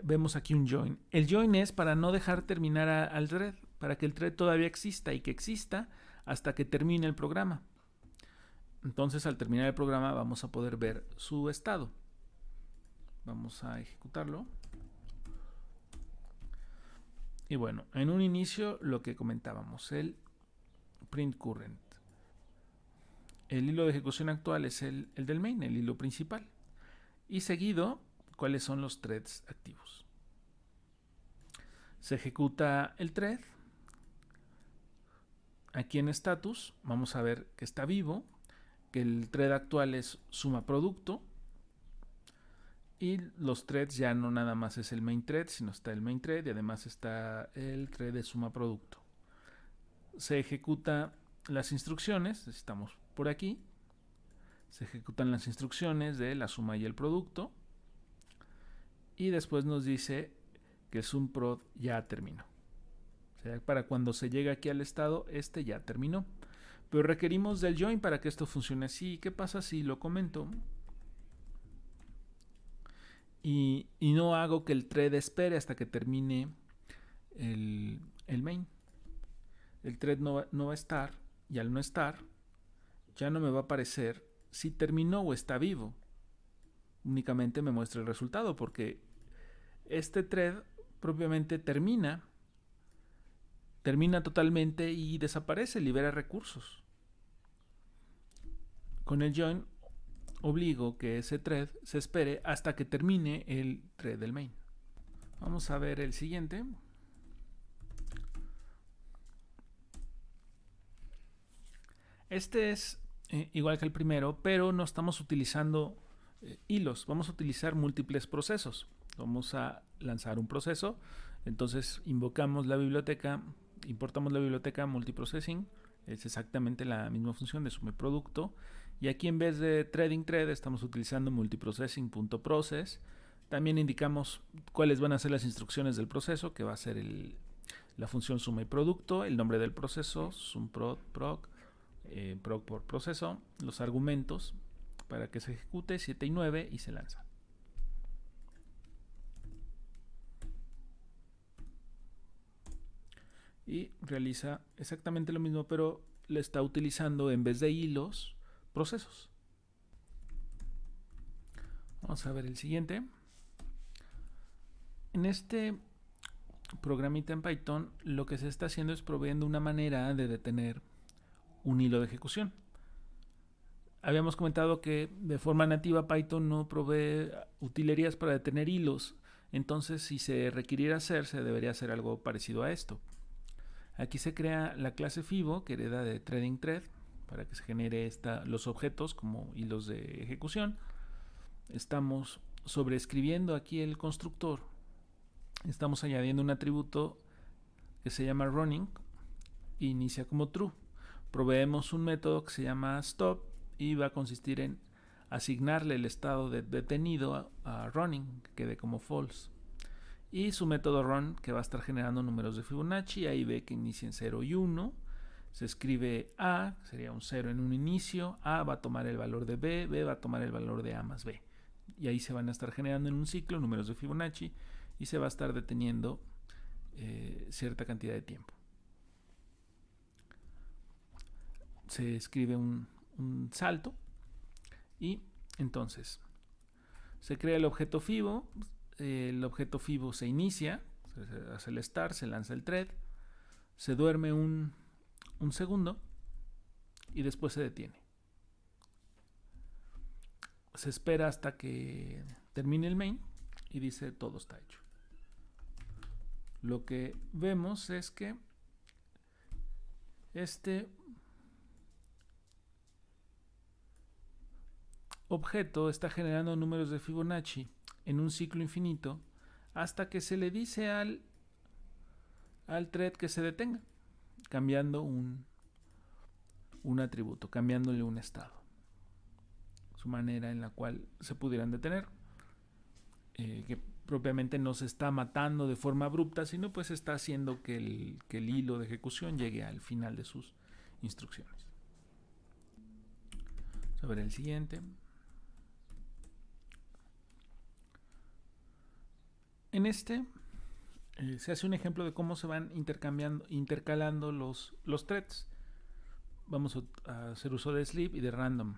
vemos aquí un join. El join es para no dejar terminar al thread, para que el thread todavía exista y que exista hasta que termine el programa. Entonces, al terminar el programa vamos a poder ver su estado. Vamos a ejecutarlo. Y bueno, en un inicio lo que comentábamos, el print current. El hilo de ejecución actual es el del main, el hilo principal. Y seguido, cuáles son los threads activos. Se ejecuta el thread. Aquí en status vamos a ver que está vivo, que el thread actual es suma producto. Y los threads ya no nada más es el main thread, sino está el main thread y además está el thread de suma producto. Se ejecuta las instrucciones, estamos por aquí. Se ejecutan las instrucciones de la suma y el producto. Y después nos dice que el sumprod ya terminó. O sea, para cuando se llega aquí al estado, este ya terminó. Pero requerimos del join para que esto funcione así. ¿Qué pasa si lo comento? Y no hago que el thread espere hasta que termine el main. El thread no va a estar, y al no estar, ya no me va a aparecer si terminó o está vivo. Únicamente me muestra el resultado, porque este thread propiamente termina totalmente y desaparece, libera recursos. Con el join obligo que ese thread se espere hasta que termine el thread del main. Vamos a ver el siguiente. Este es igual que el primero, pero no estamos utilizando hilos. Vamos a utilizar múltiples procesos. Vamos a lanzar un proceso. Entonces invocamos la biblioteca, importamos la biblioteca multiprocessing. Es exactamente la misma función de suma y producto. Y aquí en vez de threading thread estamos utilizando multiprocessing.process. También indicamos cuáles van a ser las instrucciones del proceso, que va a ser la función suma y producto, el nombre del proceso, sumprod, proc, proc por proceso, los argumentos para que se ejecute 7 y 9 y se lanza. Y realiza exactamente lo mismo, pero le está utilizando en vez de hilos, procesos. Vamos a ver el siguiente. En este programita en Python, lo que se está haciendo es proveyendo una manera de detener un hilo de ejecución. Habíamos comentado que de forma nativa Python no provee utilerías para detener hilos. Entonces, si se requiriera hacer, se debería hacer algo parecido a esto. Aquí se crea la clase FIBO, que hereda de threading thread, para que se genere los objetos como hilos de ejecución. Estamos sobreescribiendo aquí el constructor. Estamos añadiendo un atributo que se llama running e inicia como true. Proveemos un método que se llama stop y va a consistir en asignarle el estado de detenido a running, que quede como false. Y su método run, que va a estar generando números de Fibonacci. Ahí ve que inicia en 0 y 1. Se escribe A, sería un 0 en un inicio. A va a tomar el valor de B, B va a tomar el valor de A más B. Y ahí se van a estar generando en un ciclo números de Fibonacci y se va a estar deteniendo cierta cantidad de tiempo. Se escribe un salto y entonces se crea el objeto FIBO. El objeto FIBO se inicia, se hace el start, se lanza el thread, se duerme un segundo y después se detiene. Se espera hasta que termine el main y dice todo está hecho. Lo que vemos es que este objeto está generando números de Fibonacci en un ciclo infinito hasta que se le dice al thread que se detenga, cambiando un atributo, cambiándole un estado. Su manera en la cual se pudieran detener, que propiamente no se está matando de forma abrupta, sino pues está haciendo que el hilo de ejecución llegue al final de sus instrucciones. Vamos a ver el siguiente. En este se hace un ejemplo de cómo se van intercalando los threads. Vamos a hacer uso de sleep y de random.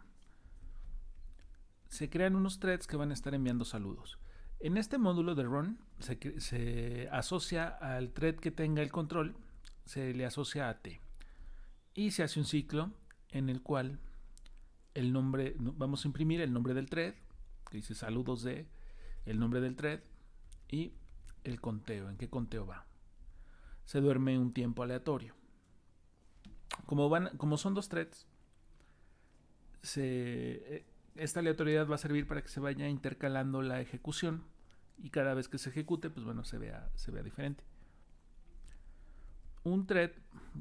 Se crean unos threads que van a estar enviando saludos. En este módulo de run se asocia al thread que tenga el control, se le asocia a t. Y se hace un ciclo en el cual el nombre, vamos a imprimir el nombre del thread, que dice saludos de, el nombre del thread y el conteo, en qué conteo va. Se duerme un tiempo aleatorio. Como son dos threads, esta aleatoriedad va a servir para que se vaya intercalando la ejecución y cada vez que se ejecute, pues bueno, se vea diferente. Un thread,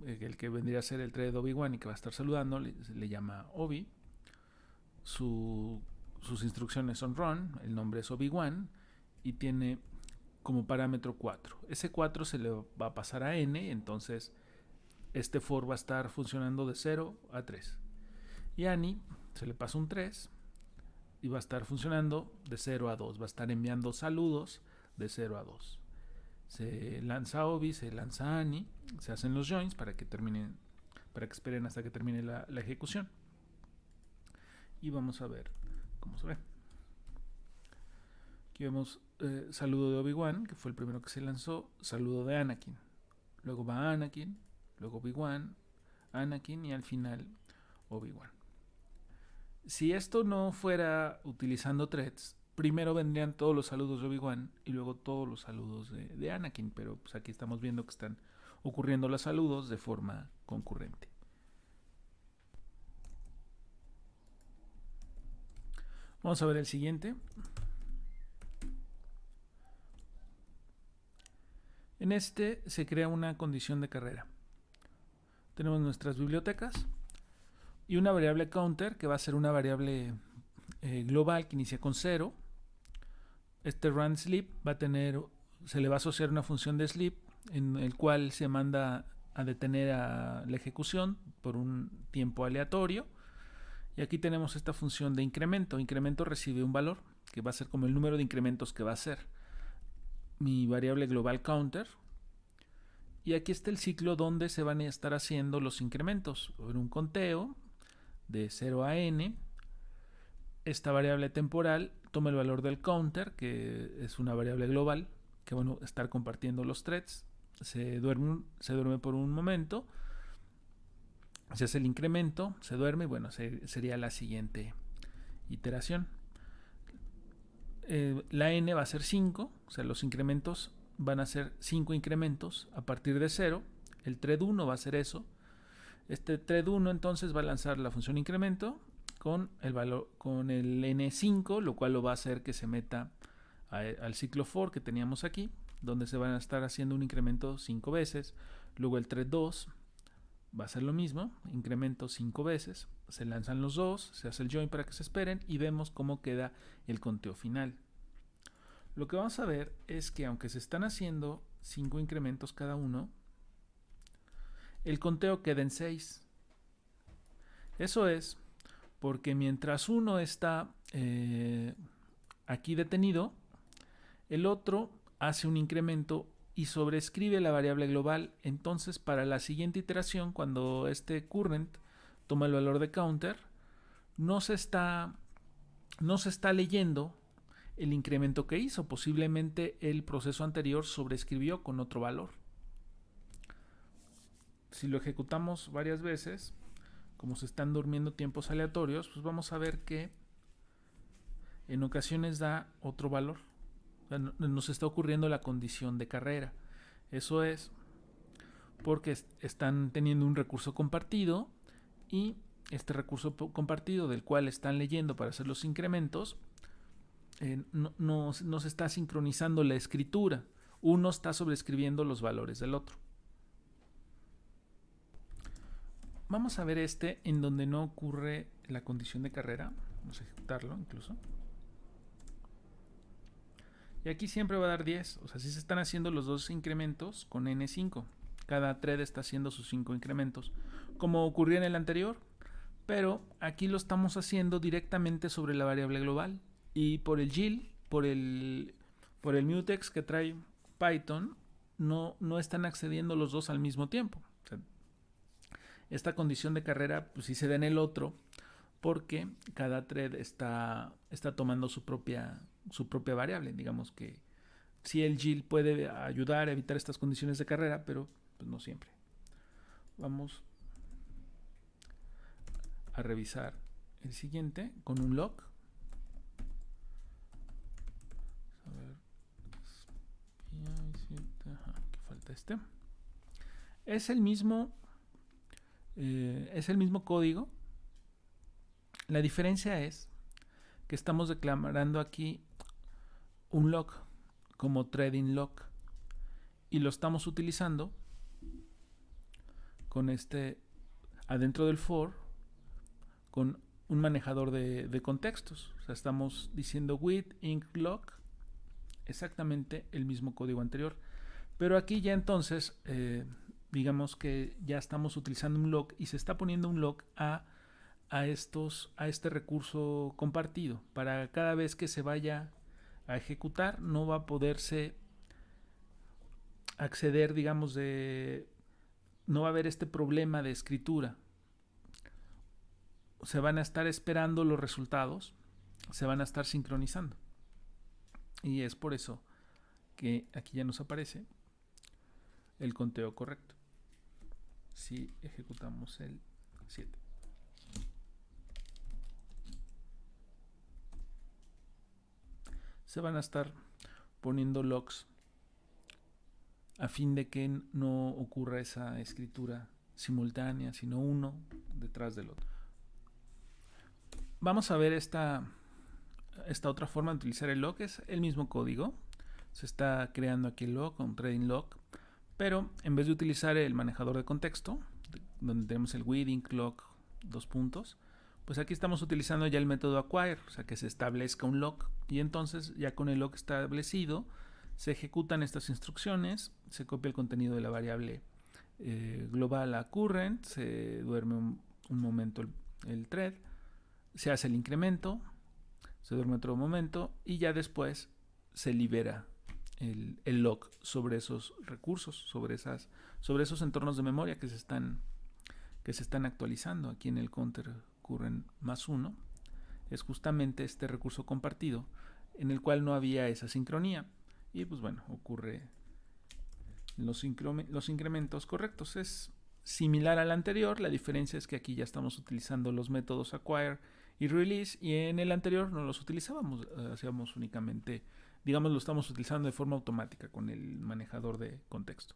el que vendría a ser el thread Obi-Wan y que va a estar saludando, le llama Obi. Sus instrucciones son run, el nombre es Obi-Wan y tiene como parámetro 4. Ese 4 se le va a pasar a n, entonces este for va a estar funcionando de 0 a 3. Y a Annie se le pasa un 3 y va a estar funcionando de 0 a 2. Va a estar enviando saludos de 0 a 2. Se lanza Obi, se lanza Annie, se hacen los joins para que esperen hasta que termine la ejecución. Y vamos a ver cómo se ve. Aquí vemos saludo de Obi-Wan, que fue el primero que se lanzó, saludo de Anakin. Luego va Anakin, luego Obi-Wan, Anakin y al final Obi-Wan. Si esto no fuera utilizando threads, primero vendrían todos los saludos de Obi-Wan y luego todos los saludos de Anakin, pero pues aquí estamos viendo que están ocurriendo los saludos de forma concurrente. Vamos a ver el siguiente. En este se crea una condición de carrera. Tenemos nuestras bibliotecas y una variable counter que va a ser una variable global que inicia con 0. Este run sleep se le va a asociar una función de sleep en el cual se manda a detener a la ejecución por un tiempo aleatorio. Y aquí tenemos esta función de incremento. Incremento recibe un valor que va a ser como el número de incrementos que va a hacer mi variable global counter. Y aquí está el ciclo donde se van a estar haciendo los incrementos. En un conteo de 0 a n. Esta variable temporal toma el valor del counter, que es una variable global, que bueno, estar compartiendo los threads. Se duerme por un momento. Se hace el incremento, se duerme y bueno, sería la siguiente iteración. La n va a ser 5, o sea, los incrementos van a ser 5 incrementos a partir de 0. El thread 1 va a hacer eso. Este thread 1 entonces va a lanzar la función incremento con el valor, con el n5, lo cual lo va a hacer que se meta al ciclo for que teníamos aquí, donde se van a estar haciendo un incremento 5 veces. Luego el thread 2 va a ser lo mismo, incremento 5 veces, se lanzan los dos, se hace el join para que se esperen y vemos cómo queda el conteo final. Lo que vamos a ver es que aunque se están haciendo 5 incrementos cada uno, el conteo queda en 6. Eso es porque mientras uno está aquí detenido, el otro hace un incremento y sobreescribe la variable global. Entonces, para la siguiente iteración, cuando este current toma el valor de counter, no se está leyendo el incremento que hizo. Posiblemente el proceso anterior sobreescribió con otro valor. Si lo ejecutamos varias veces, como se están durmiendo tiempos aleatorios, pues vamos a ver que en ocasiones da otro valor. O sea, nos está ocurriendo la condición de carrera. Eso es porque están teniendo un recurso compartido y este recurso compartido del cual están leyendo para hacer los incrementos no se está sincronizando la escritura. Uno está sobreescribiendo los valores del otro. Vamos a ver en donde no ocurre la condición de carrera. Vamos a ejecutarlo incluso. Y aquí siempre va a dar 10. O sea, si se están haciendo los dos incrementos con n5. Cada thread está haciendo sus 5 incrementos, como ocurría en el anterior. Pero aquí lo estamos haciendo directamente sobre la variable global. Y por el GIL, por el mutex que trae Python, no están accediendo los dos al mismo tiempo. O sea, esta condición de carrera pues sí se da en el otro, porque cada thread está tomando su propia variable. Digamos que sí, el GIL puede ayudar a evitar estas condiciones de carrera, pero pues no siempre. Vamos a revisar el siguiente con un log. A ver, aquí falta este. Es el mismo código. La diferencia es que estamos declarando aquí un log como threading log y lo estamos utilizando con adentro del for con un manejador de contextos. O sea, estamos diciendo with inc log, exactamente el mismo código anterior, pero aquí ya entonces digamos que ya estamos utilizando un log y se está poniendo un log a este recurso compartido. Para cada vez que se vaya a ejecutar, no va a poderse acceder, digamos, no va a haber este problema de escritura. Se van a estar esperando los resultados, se van a estar sincronizando. Y es por eso que aquí ya nos aparece el conteo correcto si ejecutamos el 7. Se van a estar poniendo logs a fin de que no ocurra esa escritura simultánea, sino uno detrás del otro. Vamos a ver esta otra forma de utilizar el log. Es el mismo código. Se está creando aquí el log con threading log, pero en vez de utilizar el manejador de contexto, donde tenemos el with inc log 2 puntos, pues aquí estamos utilizando ya el método acquire, o sea que se establezca un log, y entonces ya con el log establecido se ejecutan estas instrucciones, se copia el contenido de la variable global a current, se duerme un momento el thread, se hace el incremento, se duerme otro momento y ya después se libera el log sobre esos recursos, sobre esos entornos de memoria que se están actualizando. Aquí en el counter current +1 es justamente este recurso compartido en el cual no había esa sincronía y pues bueno, ocurre los incrementos correctos. Es similar al anterior, la diferencia es que aquí ya estamos utilizando los métodos acquire y release, y en el anterior no los utilizábamos, hacíamos únicamente, digamos, lo estamos utilizando de forma automática con el manejador de contexto.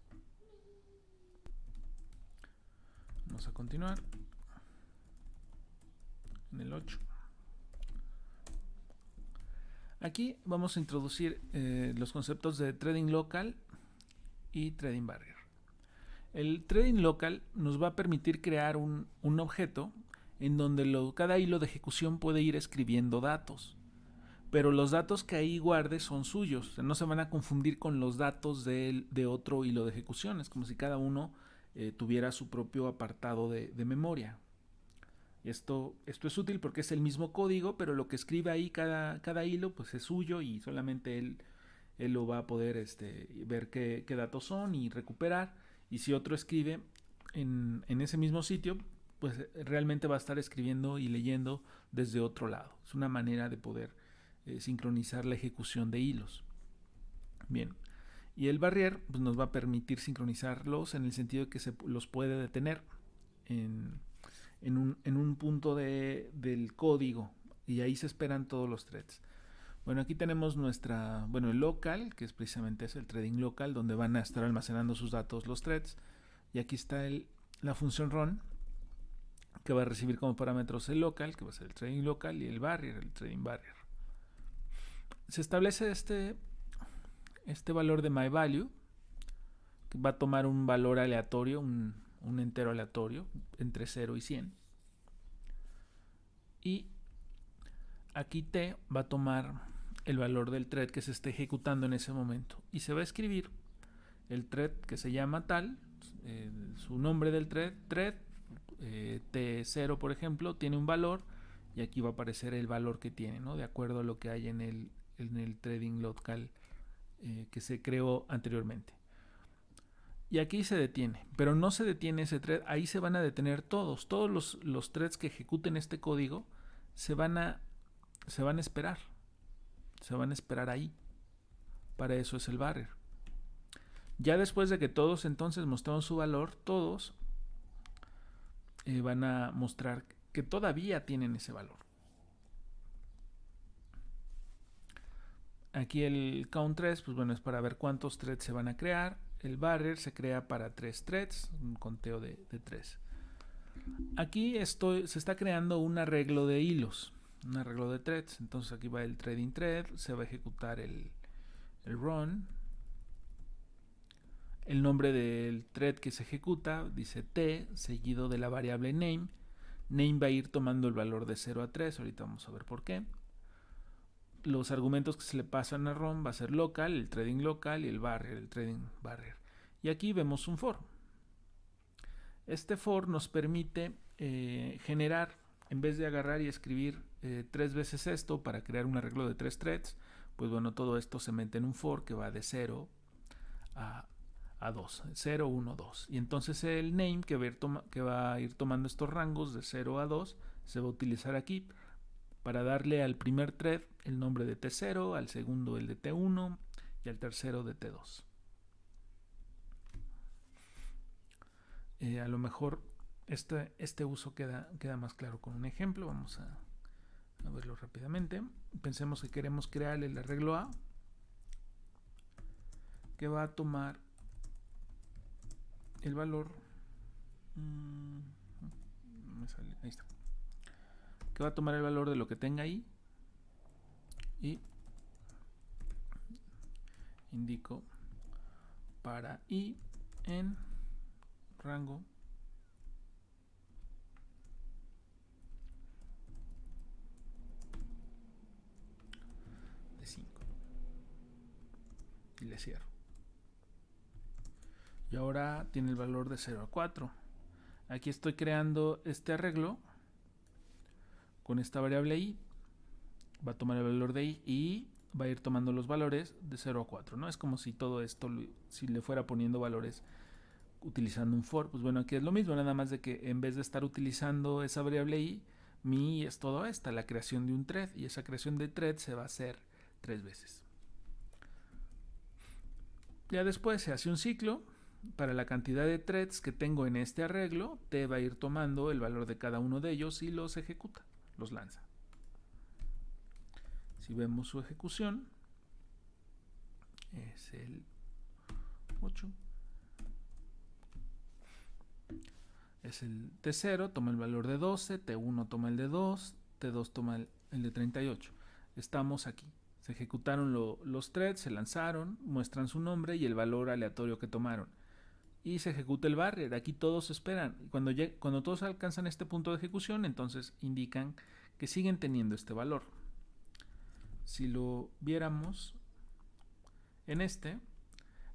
Vamos a continuar en el 8. Aquí vamos a introducir los conceptos de threading local y threading barrier. El threading local nos va a permitir crear un objeto en donde cada hilo de ejecución puede ir escribiendo datos, pero los datos que ahí guarde son suyos, o sea, no se van a confundir con los datos de otro hilo de ejecución. Es como si cada uno tuviera su propio apartado de memoria. Esto es útil porque es el mismo código, pero lo que escribe ahí cada hilo pues es suyo y solamente él lo va a poder ver qué datos son y recuperar. Y si otro escribe en ese mismo sitio, pues realmente va a estar escribiendo y leyendo desde otro lado. Es una manera de poder sincronizar la ejecución de hilos. Bien, y el barrier pues, nos va a permitir sincronizarlos en el sentido de que se los puede detener en un punto del código, y ahí se esperan todos los threads. Bueno, aquí tenemos el local, que es precisamente el threading local, donde van a estar almacenando sus datos los threads. Y aquí está la función run, que va a recibir como parámetros el local, que va a ser el threading local, y el barrier, el threading barrier. Se establece este valor de myValue, que va a tomar un valor aleatorio, un entero aleatorio, entre 0 y 100. Y aquí t va a tomar el valor del thread que se esté ejecutando en ese momento. Y se va a escribir el thread que se llama tal, su nombre del thread, T0 por ejemplo, tiene un valor, y aquí va a aparecer el valor que tiene, ¿no? De acuerdo a lo que hay en el threading local que se creó anteriormente. Y aquí se detiene, pero no se detiene ese thread, ahí se van a detener todos los threads que ejecuten este código se van a esperar, ahí. Para eso es el barrier. Ya después de que todos entonces mostraron su valor, todos van a mostrar que todavía tienen ese valor. Aquí el count 3, pues bueno, es para ver cuántos threads se van a crear. El barrier se crea para 3 threads, un conteo de 3. Aquí se está creando un arreglo de hilos, un arreglo de threads. Entonces aquí va el threading thread, se va a ejecutar el run. El nombre del thread que se ejecuta dice t, seguido de la variable name. Name va a ir tomando el valor de 0 a 3, ahorita vamos a ver por qué. Los argumentos que se le pasan a run va a ser local, el threading local, y el barrier, el threading barrier. Y aquí vemos un for. Este for nos permite generar, en vez de agarrar y escribir 3 veces esto para crear un arreglo de 3 threads, pues bueno, todo esto se mete en un for que va de 0 a 2, 0, 1, 2. Y entonces el name que va a ir tomando estos rangos de 0 a 2 se va a utilizar aquí para darle al primer thread el nombre de T0, al segundo el de T1 y al tercero de T2. A lo mejor este uso queda más claro con un ejemplo. Vamos a verlo rápidamente. Pensemos que queremos crear el arreglo A, que va a tomar el valor ahí está, que va a tomar el valor de lo que tenga ahí, y indico para i en rango de 5 y le cierro. Y ahora tiene el valor de 0 a 4. Aquí estoy creando este arreglo con esta variable i. Va a tomar el valor de i y va a ir tomando los valores de 0 a 4, ¿no? Es como si todo esto, si le fuera poniendo valores utilizando un for. Pues bueno, aquí es lo mismo, nada más de que en vez de estar utilizando esa variable i, mi i es todo esta, la creación de un thread, y esa creación de thread se va a hacer 3 veces. Ya después se hace un ciclo. Para la cantidad de threads que tengo en este arreglo, t va a ir tomando el valor de cada uno de ellos y los ejecuta, los lanza. Si vemos su ejecución, es el 8. es el T0, toma el valor de 12, T1 toma el de 2, T2 toma el de 38. Estamos aquí. Se ejecutaron los threads, se lanzaron, muestran su nombre y el valor aleatorio que tomaron. Y se ejecuta el barrier. Aquí todos esperan. Cuando todos alcanzan este punto de ejecución, entonces indican que siguen teniendo este valor. Si lo viéramos en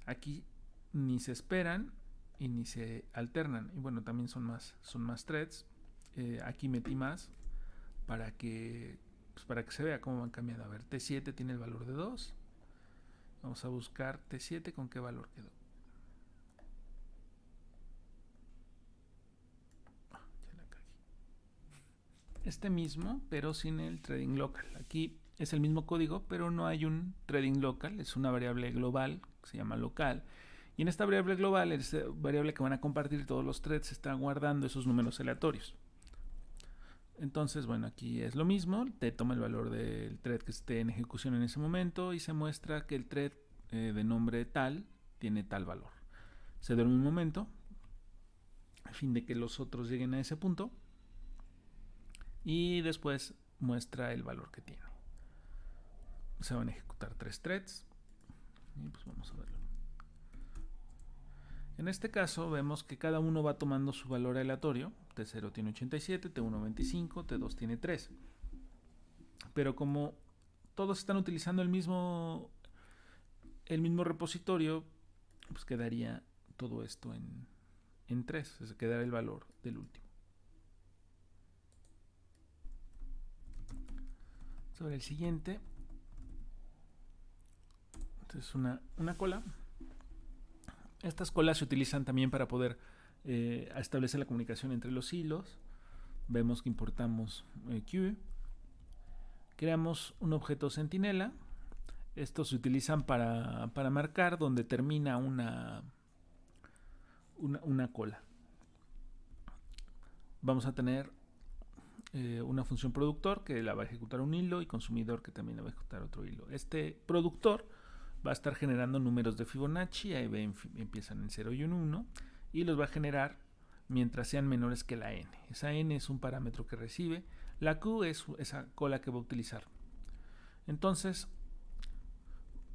aquí ni se esperan y ni se alternan. Y bueno, también son más threads. Aquí metí más para que se vea cómo van cambiando. A ver, T7 tiene el valor de 2. Vamos a buscar T7 con qué valor quedó. Este mismo, pero sin el threading local. Aquí es el mismo código, pero no hay un threading local. Es una variable global que se llama local. Y en esta variable global, esta variable que van a compartir todos los threads, se están guardando esos números aleatorios. Entonces, bueno, aquí es lo mismo. Te toma el valor del thread que esté en ejecución en ese momento y se muestra que el thread de nombre tal tiene tal valor. Se duerme un momento a fin de que los otros lleguen a ese punto y después muestra el valor que tiene. Se van a ejecutar 3 threads y pues vamos a verlo. En este caso vemos que cada uno va tomando su valor aleatorio. T0 tiene 87, T1 25, T2 tiene 3. Pero como todos están utilizando el mismo repositorio, pues quedaría todo esto en 3. Se quedará el valor del último. Sobre el siguiente, entonces una cola. Estas colas se utilizan también para poder establecer la comunicación entre los hilos. Vemos que importamos queue. Creamos un objeto centinela. Estos se utilizan para marcar donde termina una cola. Vamos a tener una función productor que la va a ejecutar un hilo y consumidor que también la va a ejecutar otro hilo. Este productor va a estar generando números de Fibonacci, ahí empiezan en 0 y en 1, y los va a generar mientras sean menores que la n. Esa n es un parámetro que recibe, la q es esa cola que va a utilizar. Entonces,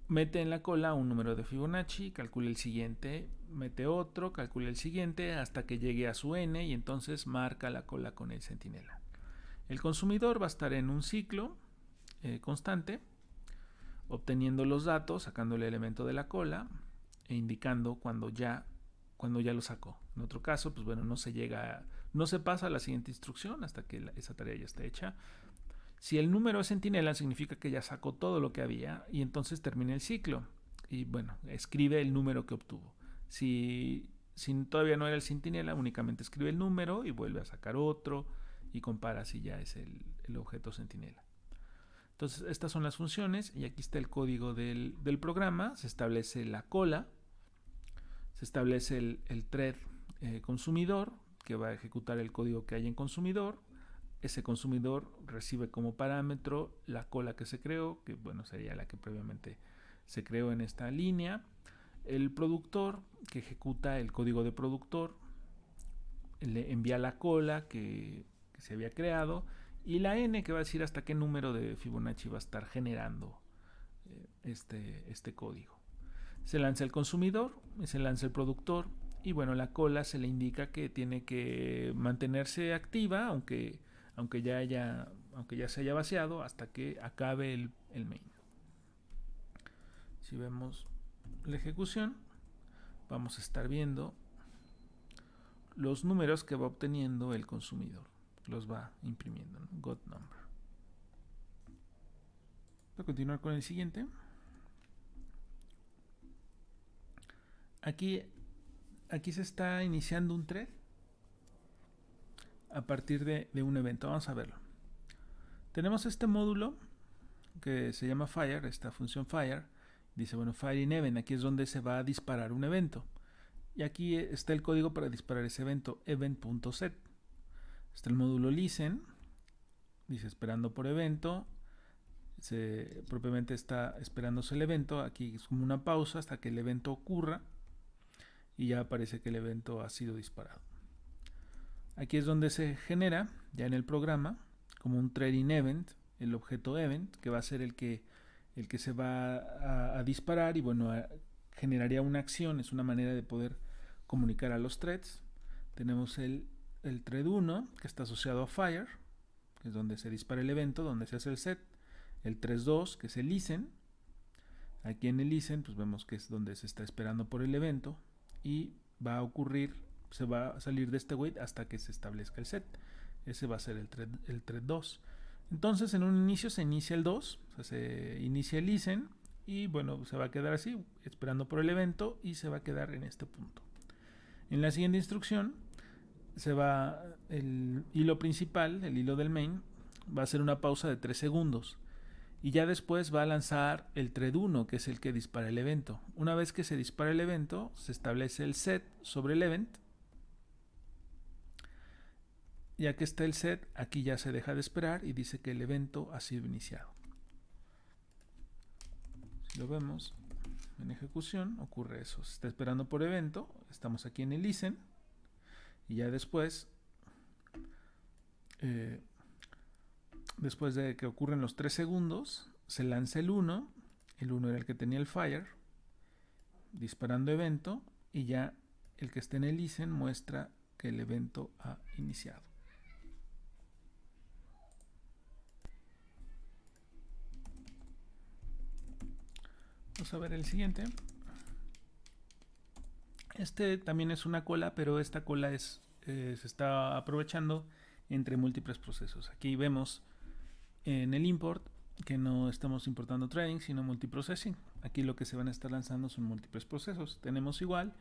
mete en la cola un número de Fibonacci, calcula el siguiente, mete otro, calcula el siguiente, hasta que llegue a su n, y entonces marca la cola con el centinela. El consumidor va a estar en un ciclo constante, obteniendo los datos, sacando el elemento de la cola e indicando cuando ya lo sacó. En otro caso, pues bueno, no se pasa a la siguiente instrucción hasta que esa tarea ya esté hecha. Si el número es centinela, significa que ya sacó todo lo que había y entonces termina el ciclo. Y bueno, escribe el número que obtuvo. Si todavía no era el centinela, únicamente escribe el número y vuelve a sacar otro y compara si ya es el objeto centinela. Entonces, estas son las funciones y aquí está el código del programa. Se establece la cola, se establece el thread consumidor, que va a ejecutar el código que hay en consumidor. Ese consumidor recibe como parámetro la cola que se creó, que bueno, sería la que previamente se creó en esta línea. El productor, que ejecuta el código de productor, le envía la cola que se había creado, y la n, que va a decir hasta qué número de Fibonacci va a estar generando este código. Se lanza el consumidor, se lanza el productor, y bueno, la cola se le indica que tiene que mantenerse activa, aunque ya se haya vaciado, hasta que acabe el main. Si vemos la ejecución, vamos a estar viendo los números que va obteniendo el consumidor. Los va imprimiendo, ¿no? Got number. Voy a continuar con el siguiente. Aquí se está iniciando un thread a partir de un evento. Vamos a verlo. Tenemos este módulo que se llama fire, esta función fire. Dice, bueno, fire in event. Aquí es donde se va a disparar un evento. Y aquí está el código para disparar ese evento, event.set. Está el módulo listen, dice esperando por evento, propiamente está esperándose el evento. Aquí es como una pausa hasta que el evento ocurra y ya aparece que el evento ha sido disparado. Aquí es donde se genera, ya en el programa, como un threading event, el objeto event, que va a ser el que se va a disparar y bueno, generaría una acción, es una manera de poder comunicar a los threads. Tenemos el thread 1, que está asociado a fire, que es donde se dispara el evento, donde se hace el set. El thread 2, que es el listen. Aquí en el listen, pues vemos que es donde se está esperando por el evento y va a ocurrir, se va a salir de este wait hasta que se establezca el set. Ese va a ser el thread 2. Entonces en un inicio se inicia el 2, o sea, se inicia el listen y bueno, se va a quedar así, esperando por el evento y se va a quedar en este punto. En la siguiente instrucción se va el hilo principal, el hilo del main, va a hacer una pausa de 3 segundos y ya después va a lanzar el thread 1, que es el que dispara el evento. Una vez que se dispara el evento, se establece el set sobre el event. Ya que está el set, aquí ya se deja de esperar y dice que el evento ha sido iniciado. Si lo vemos en ejecución, ocurre eso. Se está esperando por evento, estamos aquí en el listen y ya después, después de que ocurren los 3 segundos, se lanza el 1. El 1 era el que tenía el fire, disparando evento, y ya el que esté en el listen muestra que el evento ha iniciado. Vamos a ver el siguiente. Este también es una cola, pero esta cola se está aprovechando entre múltiples procesos. Aquí vemos en el import que no estamos importando threading, sino multiprocessing. Aquí lo que se van a estar lanzando son múltiples procesos. Tenemos igual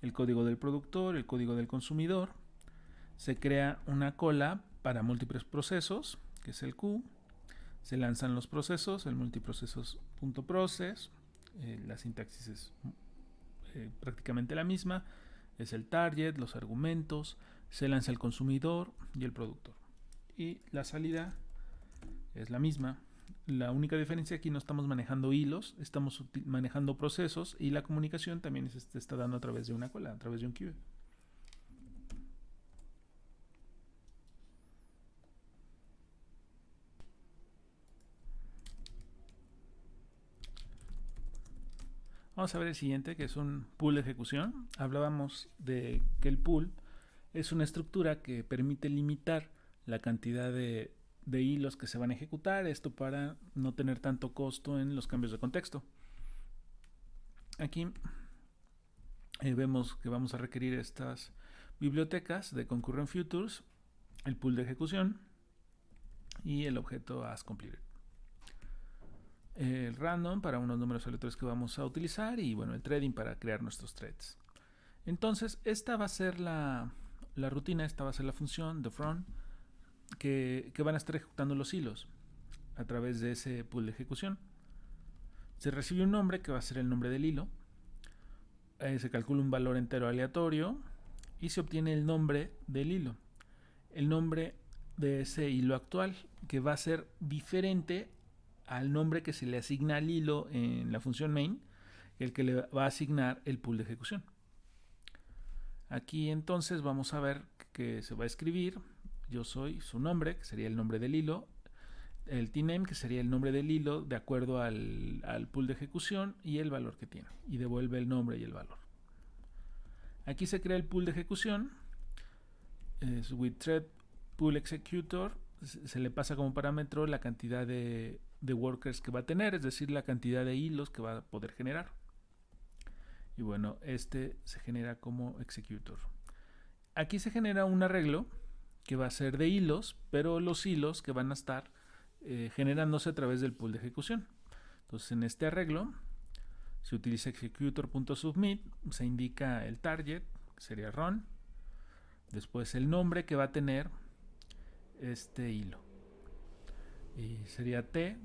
el código del productor, el código del consumidor. Se crea una cola para múltiples procesos, que es el Q. Se lanzan los procesos, el multiprocesos.process. La sintaxis es prácticamente la misma. Es el target, los argumentos. Se lanza el consumidor y el productor. Y la salida es la misma. La única diferencia aquí no estamos manejando hilos, estamos manejando procesos y la comunicación también se está dando a través de una cola, a través de un queue. Vamos a ver el siguiente, que es un pool de ejecución. Hablábamos de que el pool es una estructura que permite limitar la cantidad de hilos que se van a ejecutar, esto para no tener tanto costo en los cambios de contexto. Aquí vemos que vamos a requerir estas bibliotecas de concurrent futures, el pool de ejecución y el objeto asCompleted. El random para unos números aleatorios que vamos a utilizar y bueno, el threading para crear nuestros threads. Entonces esta va a ser la rutina, esta va a ser la función de front que van a estar ejecutando los hilos a través de ese pool de ejecución. Se recibe un nombre que va a ser el nombre del hilo, se calcula un valor entero aleatorio y se obtiene el nombre del hilo, el nombre de ese hilo actual, que va a ser diferente al nombre que se le asigna al hilo en la función main, el que le va a asignar el pool de ejecución. Aquí entonces vamos a ver que se va a escribir yo soy su nombre, que sería el nombre del hilo, el tname, que sería el nombre del hilo de acuerdo al pool de ejecución y el valor que tiene, y devuelve el nombre y el valor. Aquí se crea el pool de ejecución, es with thread pool executor, se le pasa como parámetro la cantidad de workers que va a tener, es decir, la cantidad de hilos que va a poder generar. Y bueno, este se genera como executor. Aquí se genera un arreglo que va a ser de hilos, pero los hilos que van a estar generándose a través del pool de ejecución. Entonces en este arreglo se utiliza executor.submit, se indica el target, que sería run, después el nombre que va a tener este hilo, y sería t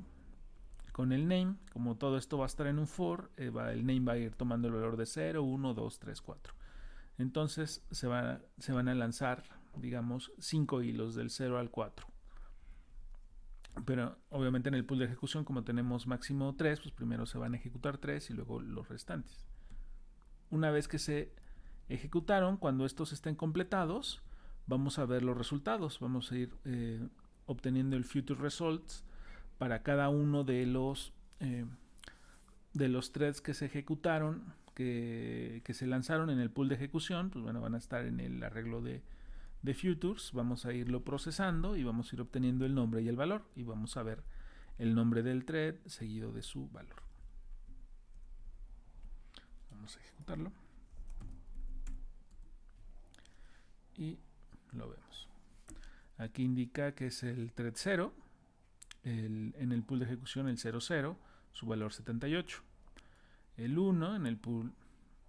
con el name. Como todo esto va a estar en un for, el name va a ir tomando el valor de 0, 1, 2, 3, 4. Entonces se van a lanzar, digamos, 5 hilos del 0 al 4. Pero obviamente en el pool de ejecución, como tenemos máximo 3, pues primero se van a ejecutar 3 y luego los restantes. Una vez que se ejecutaron, cuando estos estén completados, vamos a ver los resultados. Vamos a ir obteniendo el future results para cada uno de los threads que se ejecutaron, que se lanzaron en el pool de ejecución. Pues bueno, van a estar en el arreglo de futures. Vamos a irlo procesando y vamos a ir obteniendo el nombre y el valor, y vamos a ver el nombre del thread seguido de su valor. Vamos a ejecutarlo y lo vemos. Aquí indica que es el thread 0, en el pool de ejecución el 00, su valor 78. El 1 en el pool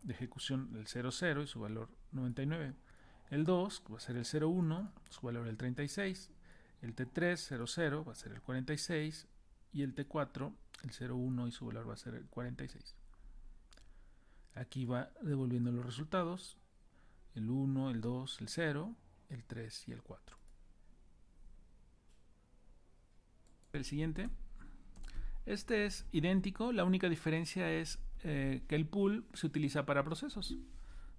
de ejecución el 00 y su valor 99. El 2 va a ser el 01, su valor el 36. El T3 00 va a ser el 46 y el T4 el 01 y su valor va a ser el 46. Aquí va devolviendo los resultados: el 1, el 2, el 0, el 3 y el 4. El siguiente. Este es idéntico, la única diferencia es que el pool se utiliza para procesos.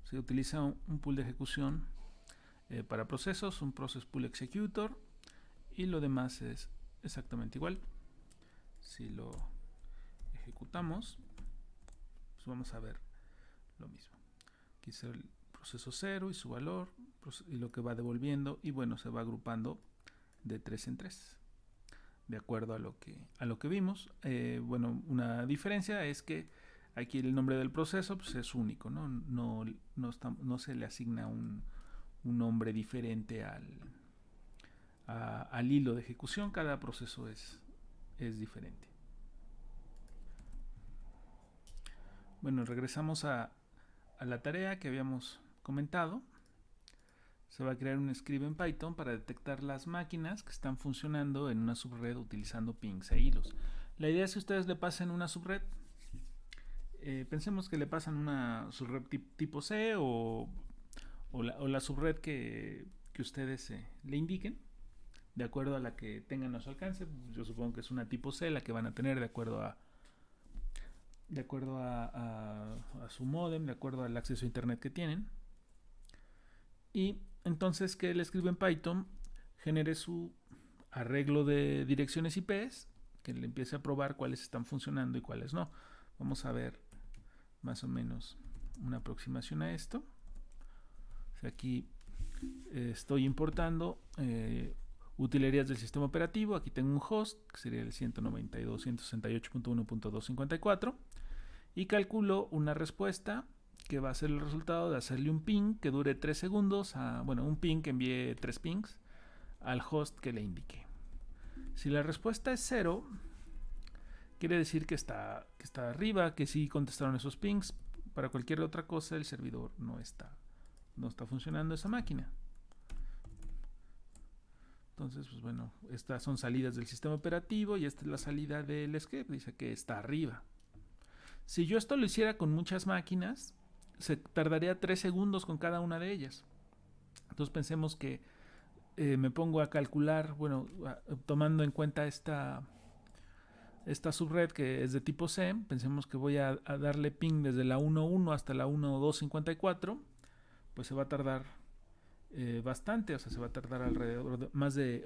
Se utiliza un pool de ejecución para procesos, un process pool executor, y lo demás es exactamente igual. Si lo ejecutamos, pues vamos a ver lo mismo. Aquí es el proceso 0 y su valor y lo que va devolviendo, y bueno, se va agrupando de 3 en 3 de acuerdo a lo que vimos. Bueno, una diferencia es que aquí el nombre del proceso pues es único, ¿no? No se le asigna un nombre diferente al hilo de ejecución. Cada proceso es diferente. Bueno, regresamos a la tarea que habíamos comentado. Se va a crear un script en Python para detectar las máquinas que están funcionando en una subred utilizando pings e hilos. La idea es que ustedes le pasen una subred. Pensemos que le pasan una subred tipo C o la subred que ustedes le indiquen, de acuerdo a la que tengan a su alcance. Yo supongo que es una tipo C la que van a tener de acuerdo a su modem, de acuerdo al acceso a internet que tienen. Y entonces que él escribe en Python, genere su arreglo de direcciones IPs, que le empiece a probar cuáles están funcionando y cuáles no. Vamos a ver más o menos una aproximación a esto. O sea, aquí estoy importando utilerías del sistema operativo. Aquí tengo un host, que sería el 192.168.1.254, y calculo una respuesta que va a ser el resultado de hacerle un ping que dure 3 segundos, un ping que envíe 3 pings al host que le indique. Si la respuesta es 0, quiere decir que está arriba, que sí contestaron esos pings. Para cualquier otra cosa, el servidor no está funcionando esa máquina. Entonces, pues bueno, estas son salidas del sistema operativo y esta es la salida del script. Dice que está arriba. Si yo esto lo hiciera con muchas máquinas, se tardaría 3 segundos con cada una de ellas. Entonces pensemos que me pongo a calcular, bueno, tomando en cuenta esta subred que es de tipo C. Pensemos que voy a darle ping desde la 1.1 hasta la 1.254. Pues se va a tardar bastante, o sea, se va a tardar alrededor de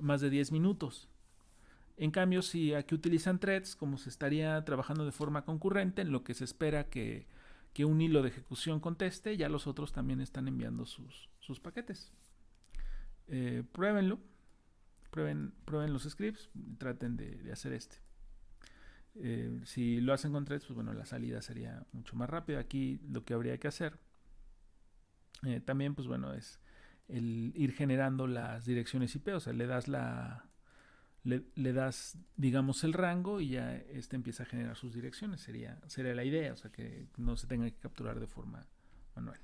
más de 10 minutos. En cambio, si aquí utilizan threads, como se estaría trabajando de forma concurrente, en lo que se espera que un hilo de ejecución conteste, ya los otros también están enviando sus paquetes. Pruébenlo, prueben los scripts y traten de hacer si lo hacen con threads, pues bueno, la salida sería mucho más rápida. Aquí lo que habría que hacer también, pues bueno, es el ir generando las direcciones IP. O sea, le das, digamos, el rango y ya empieza a generar sus direcciones. Sería la idea, o sea, que no se tenga que capturar de forma manual.